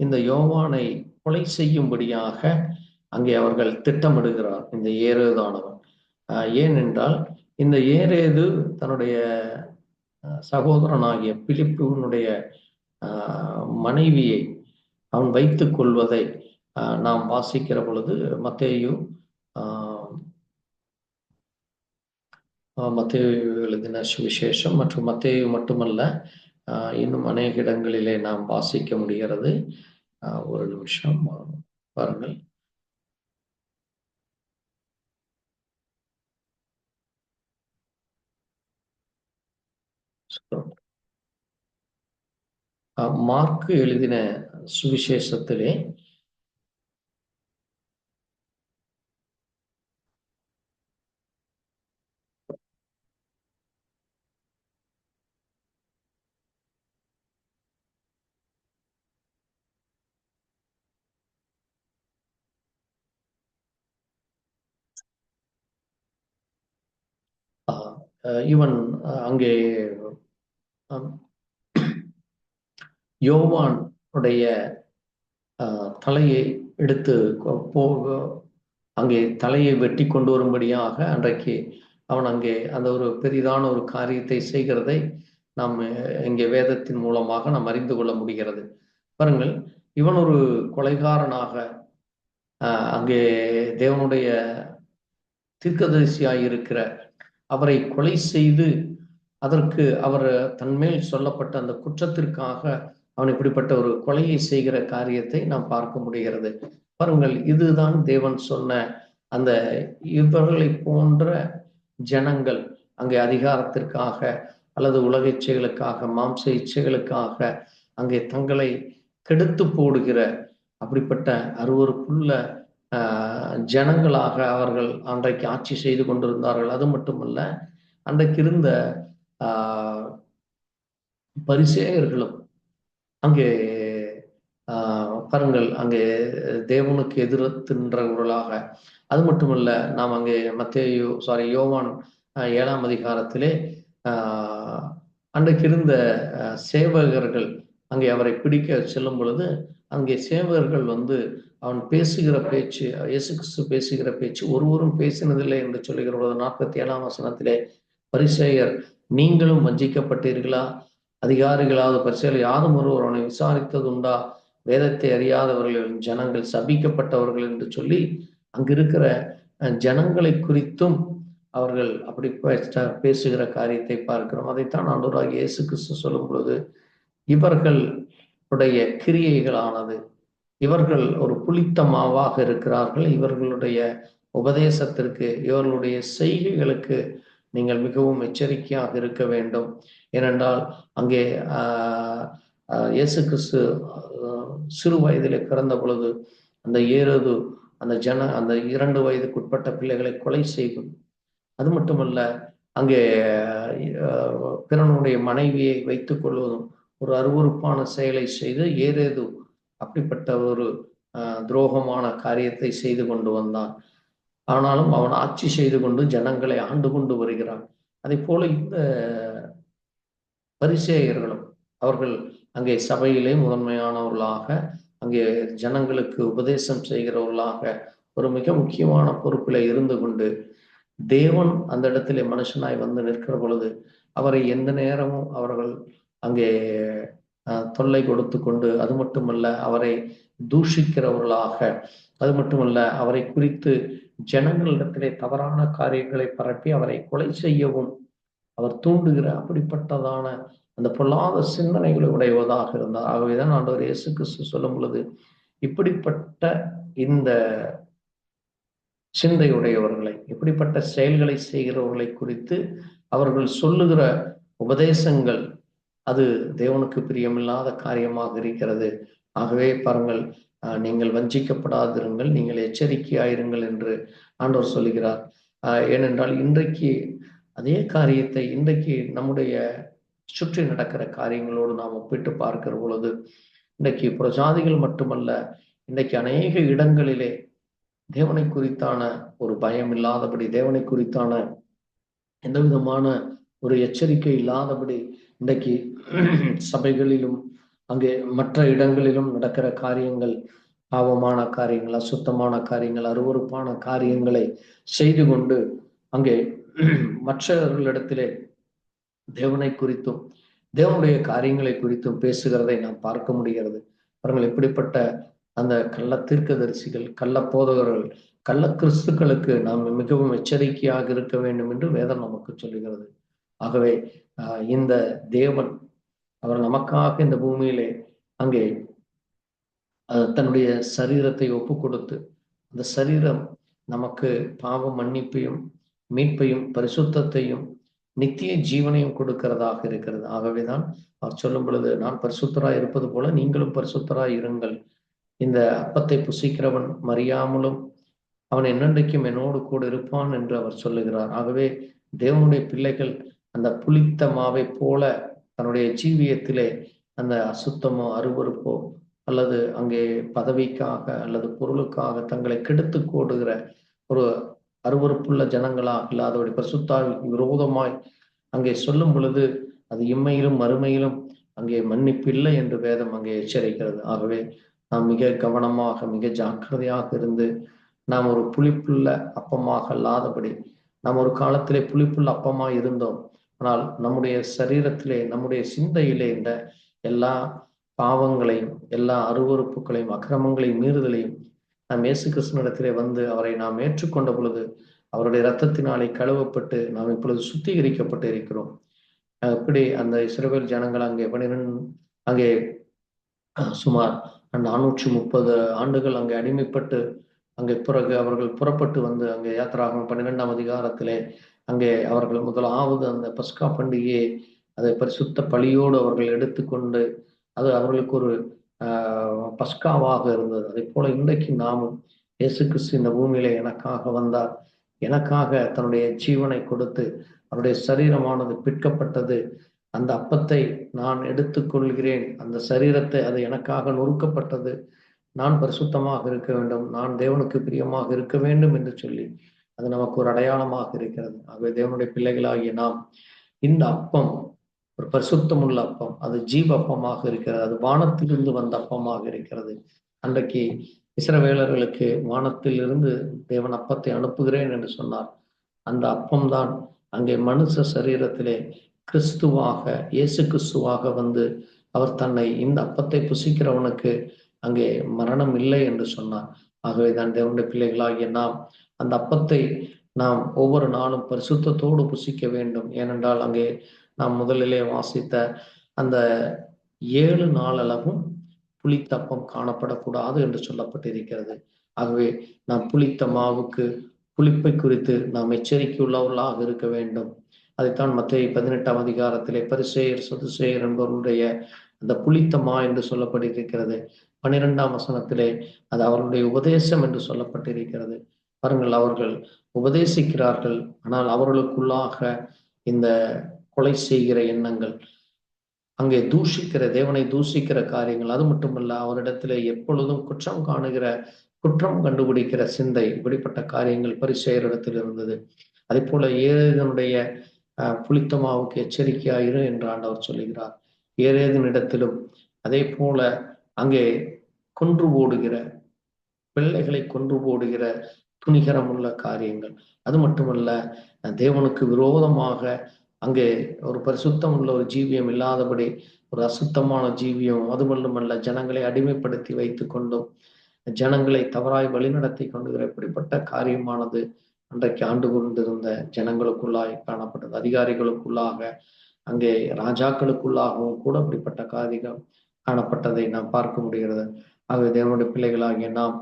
இந்த யோவானை கொலை செய்யும்படியாக அங்கே அவர்கள் திட்டமிடுகிறார் இந்த ஏரேதானவன். ஏனென்றால் இந்த ஏரேது தன்னுடைய சகோதரனாகிய பிலிப்புனுடைய மனைவியை அவன் வைத்துக் கொள்வதை நாம் வாசிக்கிற பொழுது மத்தேயு எழுதின சுவிசேஷம் மற்றும் மத்தேயு மட்டுமல்ல, இன்னும் அநேக இடங்களிலே நாம் வாசிக்க முடிகிறது. ஒரு நிமிஷம் பாருங்கள். மார்க்கு எழுதின சுவிசேஷத்திலே இவன் அங்கே யோவான் உடைய தலையை எடுத்து அங்கே தலையை வெட்டி கொண்டு வரும்படியாக அன்றைக்கு அவன் அங்கே அந்த ஒரு பெரிதான ஒரு காரியத்தை செய்கிறதை நாம் இங்கே வேதத்தின் மூலமாக நாம் அறிந்து கொள்ள முடிகிறது. பாருங்கள், இவன் ஒரு கொலைகாரனாக அங்கே தேவனுடைய தீர்க்கதரிசியாய் இருக்கிற அவரை கொலை செய்து அதற்கு அவர் தன்மேல் சொல்லப்பட்ட அந்த குற்றத்திற்காக அவன் இப்படிப்பட்ட ஒரு கொலையை செய்கிற காரியத்தை நாம் பார்க்க முடிகிறது. பாருங்கள், இதுதான் தேவன் சொன்ன அந்த இவர்களை போன்ற ஜனங்கள் அங்கே அதிகாரத்திற்காக அல்லது உலக இச்சைகளுக்காக மாம்ச இச்சைகளுக்காக அங்கே தங்களை கெடுத்து போடுகிற அப்படிப்பட்ட அருவருப்புள்ள ஜனங்களாக அவர்கள் அன்றைக்கு ஆட்சி செய்து கொண்டிருந்தார்கள். அது மட்டுமல்ல, அன்றைக்கு இருந்த பரிசேயர்களும் அங்கே பாருங்கள் அங்கே தேவனுக்கு எதிர்த்தின்றவர்களாக. அது மட்டுமல்ல, நாம் அங்கே யோவான் 7ஆம் அதிகாரத்திலே அன்றைக்கு இருந்த சேவகர்கள் அங்கே அவரை பிடிக்க செல்லும் பொழுது அங்கே சேவகர்கள் வந்து அவன் பேசுகிற பேச்சு, இயேசு கிறிஸ்து பேசுகிற பேச்சு ஒருவரும் பேசினதில்லை என்று சொல்லுகிற பொழுது 47ஆம் வசனத்திலே பரிசேயர், நீங்களும் வஞ்சிக்கப்பட்டீர்களா? அதிகாரிகளாவது பரிசேயர் யாரும் ஒருவர் அவனை விசாரித்தது உண்டா? வேதத்தை அறியாதவர்கள் ஜனங்கள் சபிக்கப்பட்டவர்கள் என்று சொல்லி அங்கிருக்கிற ஜனங்களை குறித்தும் அவர்கள் அப்படி பேசுகிற காரியத்தை பார்க்கிறோம். அதைத்தான் ஆண்டவராகிய இயேசு கிறிஸ்து சொல்லும் பொழுது, இவர்களுடைய கிரியைகளானது, இவர்கள் ஒரு புளித்த மாவாக இருக்கிறார்கள், இவர்களுடைய உபதேசத்திற்கு, இவர்களுடைய செய்கைகளுக்கு நீங்கள் மிகவும் எச்சரிக்கையாக இருக்க வேண்டும். ஏனென்றால் அங்கே இயேசு கிறிஸ்து சிறு வயதிலே பிறந்த பொழுது அந்த ஏரோது அந்த 2 வயதுக்குட்பட்ட பிள்ளைகளை கொலை செய்வது, அது மட்டுமல்ல அங்கே பிறனுடைய மனைவியை வைத்துக் கொள்வதும் ஒரு அருவருப்பான செயலை செய்து ஏரோது அப்படிப்பட்ட ஒரு துரோகமான காரியத்தை செய்து கொண்டு வந்தான். ஆனாலும் அவன் ஆட்சி செய்து கொண்டு ஜனங்களை ஆண்டு கொண்டு வருகிறான். அதை போல இந்த பரிசேயர்களும் அவர்கள் அங்கே சபையிலே முதன்மையானவர்களாக, அங்கே ஜனங்களுக்கு உபதேசம் செய்கிறவர்களாக ஒரு மிக முக்கியமான பொறுப்பில் இருந்து கொண்டு, தேவன் அந்த இடத்திலே மனுஷனாய் வந்து நிற்கிற பொழுது அவரை எந்த நேரமும் அவர்கள் அங்கே தொல்லை கொடுத்து கொண்டு, அது மட்டுமல்ல அவரை தூஷிக்கிறவர்களாக, அது மட்டுமல்ல அவரை குறித்து ஜனங்களிடத்திலே தவறான காரியங்களை பரப்பி அவரை கொலை செய்யவும் அவர் தூண்டுகிற அப்படிப்பட்டதான அந்த பொல்லாத சிந்தனைகளை உடையவதாக இருந்தார். ஆகவேதான் ஆண்டவர் இயேசு கிறிஸ்து சொல்லும் பொழுது, இப்படிப்பட்ட இந்த சிந்தையுடையவர்களை, இப்படிப்பட்ட செயல்களை செய்கிறவர்களை குறித்து அவர்கள் சொல்லுகிற உபதேசங்கள் அது தேவனுக்கு பிரியமில்லாத காரியமாக இருக்கிறது. ஆகவே பாருங்கள், நீங்கள் வஞ்சிக்கப்படாதிருங்கள், நீங்கள் எச்சரிக்கையாயிருங்கள் என்று ஆண்டவர் சொல்லுகிறார். ஏனென்றால் இன்றைக்கு அதே காரியத்தை இன்றைக்கு நம்முடைய சுற்றி நடக்கிற காரியங்களோடு நாம் ஒப்பிட்டு பார்க்கிற பொழுது, இன்றைக்கு புறஜாதிகள் மட்டுமல்ல, இன்றைக்கு அநேக இடங்களிலே தேவனை குறித்தான ஒரு பயம் இல்லாதபடி, தேவனை குறித்தான எந்த விதமான ஒரு எச்சரிக்கை இல்லாதபடி இன்றைக்கு சபைகளிலும் அங்கே மற்ற இடங்களிலும் நடக்கிற காரியங்கள், பாவமான காரியங்கள், அசுத்தமான காரியங்கள், அருவருப்பான காரியங்களை செய்து கொண்டு அங்கே மற்றவர்களிடத்திலே தேவனை குறித்தும் தேவனுடைய காரியங்களை குறித்தும் பேசுகிறதை நாம் பார்க்க முடிகிறது. அவர்கள் இப்படிப்பட்ட அந்த கள்ள தீர்க்கதரிசிகள், கள்ள போதகர்கள், கள்ள கிறிஸ்துக்களுக்கு நாம் மிகவும் எச்சரிக்கையாக இருக்க வேண்டும் என்று வேதம் நமக்கு சொல்லுகிறது. ஆகவே இந்த தேவன் அவர் நமக்காக இந்த பூமியிலே அங்கே தன்னுடைய சரீரத்தை ஒப்பு கொடுத்து, அந்த சரீரம் நமக்கு பாவ மன்னிப்பையும் மீட்பையும் பரிசுத்தத்தையும் நித்திய ஜீவனையும் கொடுக்கிறதாக இருக்கிறது. ஆகவேதான் அவர் சொல்லும் பொழுது, நான் பரிசுத்தராய் இருப்பது போல நீங்களும் பரிசுத்தராய் இருங்கள், இந்த அப்பத்தை புசிக்கிறவன் மறியாமலும் அவன் என்னென்றைக்கும் என்னோடு கூட இருப்பான் என்று அவர் சொல்லுகிறார். ஆகவே தேவனுடைய பிள்ளைகள் அந்த புளித்த மாவை போல தன்னுடைய ஜீவியத்திலே அந்த அசுத்தமோ அருவருப்போ அல்லது அங்கே பதவிக்காக அல்லது பொருளுக்காக தங்களை கெடுத்து கோடுகிற ஒரு அருவருப்புள்ள ஜனங்களாக இல்லாதபடி பரிசுத்தாவிக்கு விரோதமாய் அங்கே சொல்லும் பொழுது அது இம்மையிலும் மறுமையிலும் அங்கே மன்னிப்பு இல்லை என்று வேதம் அங்கே எச்சரிக்கிறது. ஆகவே நாம் மிக கவனமாக மிக ஜாக்கிரதையாக இருந்து நாம் ஒரு புளிப்புள்ள அப்பமாக அல்லாதபடி, நாம் ஒரு காலத்திலே புளிப்புள்ள அப்பமாக இருந்தோம், ஆனால் நம்முடைய சரீரத்திலே நம்முடைய சிந்தையிலே இந்த எல்லா பாவங்களையும் எல்லா அருவறுப்புகளையும் அக்கிரமங்களையும் மீறுதலையும் நாம் இயேசு கிறிஸ்துவினிடத்திலே வந்து அவரை நாம் ஏற்றுக்கொண்ட பொழுது அவருடைய இரத்தத்தினாலே கழுவப்பட்டு நாம் இப்பொழுது சுத்திகரிக்கப்பட்டு இருக்கிறோம். இப்படி அந்த இஸ்ரவேல் ஜனங்கள் அங்கே சுமார் 430 ஆண்டுகள் அங்கே அடிமைப்பட்டு அங்கே பிறகு அவர்கள் புறப்பட்டு வந்து அங்கே யாத்திராகமம் 12ஆம் அதிகாரத்திலே அங்கே அவர்கள் முதலாவது அந்த பஸ்கா பண்டிகையை அதை பரிசுத்த பலியோடு அவர்கள் எடுத்துக்கொண்டு அது அவர்களுக்கு ஒரு பஸ்காவாக இருந்தது. அதே போல இன்றைக்கு நாமும் இயேசு கிறிஸ்து இந்த பூமியிலே எனக்காக வந்தார், எனக்காக தன்னுடைய ஜீவனை கொடுத்து அவருடைய சரீரமானது பிற்கப்பட்டது, அந்த அப்பத்தை நான் எடுத்துக்கொள்கிறேன், அந்த சரீரத்தை அது எனக்காக நொறுக்கப்பட்டது, நான் பரிசுத்தமாக இருக்க வேண்டும், நான் தேவனுக்கு பிரியமாக இருக்க வேண்டும் என்று சொல்லி அது நமக்கு ஒரு அடையாளமாக இருக்கிறது. ஆகவே தேவனுடைய பிள்ளைகளாகிய நாம் இந்த அப்பம் ஒரு பரிசுத்தமுள்ள அப்பம், அது ஜீவ அப்பமாக இருக்கிறது, அது வானத்திலிருந்து வந்த அப்பமாக இருக்கிறது. அன்றைக்கு இஸ்ரவேலர்களுக்கு வானத்தில் இருந்து தேவன் அப்பத்தை அனுப்புகிறேன் என்று சொன்னார். அந்த அப்பம்தான் அங்கே மனுஷ சரீரத்திலே கிறிஸ்துவாக, இயேசு கிறிஸ்துவாக வந்து அவர் தன்னை இந்த அப்பத்தை புசிக்கிறவனுக்கு அங்கே மரணம் இல்லை என்று சொன்னார். ஆகவே தான் தேவனுடைய பிள்ளைகளாகிய நாம் அந்த அப்பத்தை நாம் ஒவ்வொரு நாளும் பரிசுத்தத்தோடு புசிக்க வேண்டும். ஏனென்றால் அங்கே நாம் முதலிலே வாசித்த அந்த 7 நாளளவும் புளித்த அப்பம் காணப்படக்கூடாது என்று சொல்லப்பட்டிருக்கிறது. ஆகவே நாம் புளித்த மாவுக்கு புளிப்பை குறித்து நாம் எச்சரிக்கை உள்ளவர்களாக இருக்க வேண்டும். அதைத்தான் மத்தேயு 18ஆம் அதிகாரத்திலே பரிசேயர் சதுசேயர் என்பவருடைய அந்த புளித்த மா என்று சொல்லப்பட்டிருக்கிறது. 12ஆம் வசனத்திலே அது அவர்களுடைய உபதேசம் என்று சொல்லப்பட்டிருக்கிறது. பாருங்கள், அவர்கள் உபதேசிக்கிறார்கள், ஆனால் அவர்களுக்குள்ளாக இந்த கொலை செய்கிற எண்ணங்கள், அங்கே தூஷிக்கிற, தேவனை தூஷிக்கிற காரியங்கள், அது மட்டுமல்ல அவரிடத்துல எப்பொழுதும் குற்றம் காணுகிற, குற்றம் கண்டுபிடிக்கிற சிந்தை, இப்படிப்பட்ட காரியங்கள் பரிசேயரிடத்தில் இருந்தது. அதே போல ஏதேனுடைய புளித்த மாவுக்கு எச்சரிக்கையாயிரு என்று ஆண்டவர் சொல்லுகிறார். ஏதேனிடத்திலும் அதே போல அங்கே கொன்று போடுகிற, பிள்ளைகளை கொன்று போடுகிற துணிகரம் உள்ள காரியங்கள், அது மட்டுமல்ல தேவனுக்கு விரோதமாக அங்கே ஒரு பரிசுத்தம் உள்ள ஒரு ஜீவியம் இல்லாதபடி ஒரு அசுத்தமான ஜீவியம், அது மட்டுமல்ல ஜனங்களை அடிமைப்படுத்தி வைத்துக் கொண்டும் ஜனங்களை தவறாய் வழிநடத்தி கொண்டுகிற இப்படிப்பட்ட காரியமானது அன்றைக்கு ஆண்டு கொண்டிருந்த ஜனங்களுக்குள்ளாய் காணப்பட்டது. அதிகாரிகளுக்குள்ளாக, அங்கே ராஜாக்களுக்குள்ளாகவும் கூட அப்படிப்பட்ட காரியம் காணப்பட்டதை நாம் பார்க்க முடிகிறது. ஆகவே தேவனுடைய பிள்ளைகளாகிய நாம்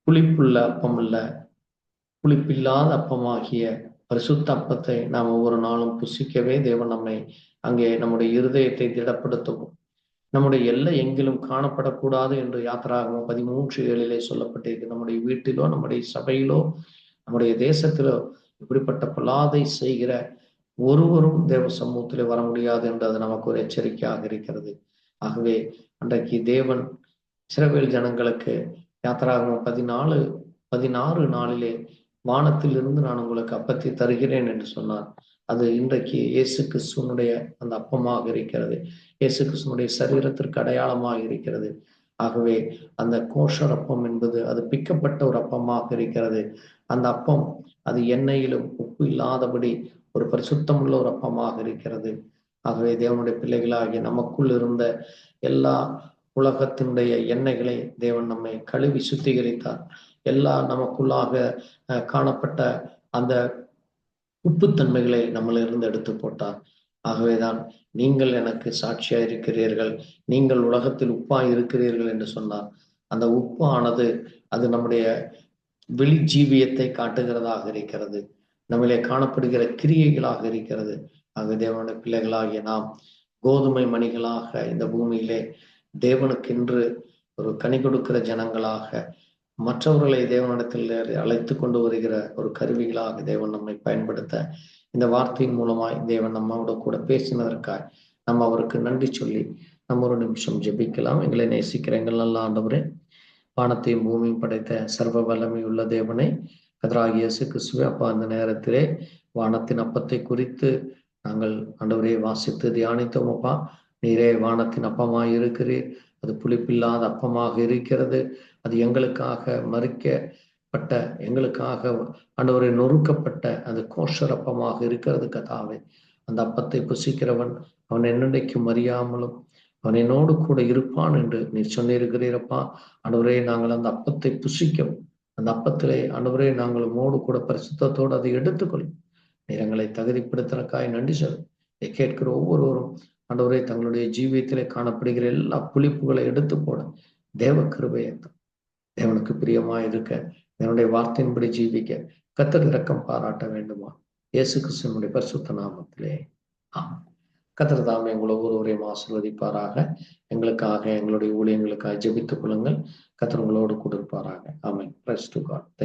புளிப்புள்ள அப்பம் அல்ல, புளிப்பில்லாத அப்பமாகிய பரிசுத்த அப்பத்தை நாம் ஒவ்வொரு நாளும் புசிக்கவே தேவன் நம்மை அங்கே நம்முடைய இருதயத்தை திடப்படுத்தவும், நம்முடைய எல்லை எங்கிலும் காணப்படக்கூடாது என்று யாத்திராகமம் 13:7 சொல்லப்பட்டிருக்கு. நம்முடைய வீட்டிலோ, நம்முடைய சபையிலோ, நம்முடைய தேசத்திலோ இப்படிப்பட்ட பொல்லாதை செய்கிற ஒருவரும் தேவ சமூகத்திலே வர முடியாது என்று அது நமக்கு ஒரு எச்சரிக்கையாக இருக்கிறது. ஆகவே அன்றைக்கு தேவன் இஸ்ரவேல் ஜனங்களுக்கு யாத்திராகமம் 16:16 வானத்தில் இருந்து நான் உங்களுக்கு அப்பத்தை தருகிறேன் என்று சொன்னார். அது இன்றைக்கு இயேசு கிறிஸ்துவனுடைய அந்த அப்பமாக இருக்கிறது. இயேசு கிறிஸ்துவனுடைய சரீரத்திற்கு அடையாளமாக இருக்கிறது. ஆகவே அந்த கோஷர் அப்பம் என்பது அது பிக்கப்பட்ட ஒரு அப்பமாக இருக்கிறது. அந்த அப்பம் அது எண்ணெயிலும் உப்பு இல்லாதபடி ஒரு பரிசுத்தம் உள்ள ஒரு அப்பமாக இருக்கிறது. ஆகவே தேவனுடைய பிள்ளைகளாகிய நமக்குள் இருந்த எல்லா உலகத்தினுடைய எண்ணெய்களை தேவன் நம்மை கழுவி சுத்திகரித்தார். எல்லா நமக்குள்ளாக காணப்பட்ட அந்த உப்புத்தன்மைகளை நம்மளிருந்து எடுத்து போட்டார். ஆகவேதான் நீங்கள் எனக்கு சாட்சியா இருக்கிறீர்கள், நீங்கள் உலகத்தில் உப்பாய் இருக்கிறீர்கள் என்று சொன்னார். அந்த உப்பு ஆனது அது நம்முடைய வெளி ஜீவியத்தை காட்டுகிறதாக இருக்கிறது, நம்மளே காணப்படுகிற கிரியைகளாக இருக்கிறது. ஆக தேவனுடைய பிள்ளைகளாகிய நாம் கோதுமை மணிகளாக இந்த பூமியிலே தேவனுக்கென்று ஒரு கனி கொடுக்கிற ஜனங்களாக, மற்றவர்களை தேவனிடத்தில் அழைத்து கொண்டு வருகிற ஒரு கருவிகளாக தேவன் நம்மை பயன்படுத்த, இந்த வார்த்தையின் மூலமாய் தேவன் நம்மோட கூட பேசினதற்காய் நம்ம அவருக்கு நன்றி சொல்லி நம்ம ஒரு நிமிஷம் ஜெபிக்கலாம். எங்களை நேசிக்கிற எங்கள் நல்ல ஆண்டவரே, வானத்தையும் பூமியும் படைத்த சர்வ வல்லமை உள்ள தேவனை, கர்த்தராகிய இயேசு கிறிஸ்துவே, அப்பா அந்த நேரத்திலே வானத்தின் அப்பத்தை குறித்து நாங்கள் ஆண்டவரே வாசித்து தியானித்தோம். அப்பா, நீரே வானத்தின் அப்பமாய் இருக்கிறீர். அது புளிப்பில்லாத அப்பமாக இருக்கிறது. அது எங்களுக்காக மறிக்கப்பட்ட, எங்களுக்காக ஆண்டவரை நொறுக்கப்பட்ட அந்த கோஷர் அப்பமாக இருக்கிறது. கர்த்தாவே, அந்த அப்பத்தை புசிக்கிறவன் அவன் என்னைக்கும் அறியாமலும் அவன் என்னோடு கூட இருப்பான் என்று நீர் சொன்னிருக்கிறீரப்பா. ஆண்டவரே, நாங்கள் அந்த அப்பத்தை புசிக்கவும், அந்த அப்பத்திலே ஆண்டவரே நாங்கள் உம்மோடு கூட பரிசுத்தத்தோடு அதை எடுத்துக்கொள்ளும் நீர் எங்களை தகுதிப்படுத்துறக்காய் நன்றி சொல். இதை கேட்கிற ஒவ்வொருவரும் ஆண்டவரே தங்களுடைய ஜீவியத்திலே காணப்படுகிற எல்லா புளிப்புகளை எடுத்து போட தேவ கிருபையை, தேவனுக்கு பிரியமாய் இருக்க, தேவனுடைய வார்த்தையின்படி ஜீவிக்க கர்த்தர் இரக்கம் பாராட்ட வேண்டுமா? இயேசு கிறிஸ்துவினுடைய பரிசுத்த நாமத்திலே ஆமென். கர்த்தர் தாமே உங்களை ஒவ்வொருவரையும் ஆசீர்வதிப்பாராக. எங்களுக்காக, எங்களுடைய ஊழியங்களுக்காக ஜெபித்துக் கொள்ளுங்கள். கர்த்தர் உங்களோடு கூட இருப்பாராக. Amen. Praise to God. Thank you.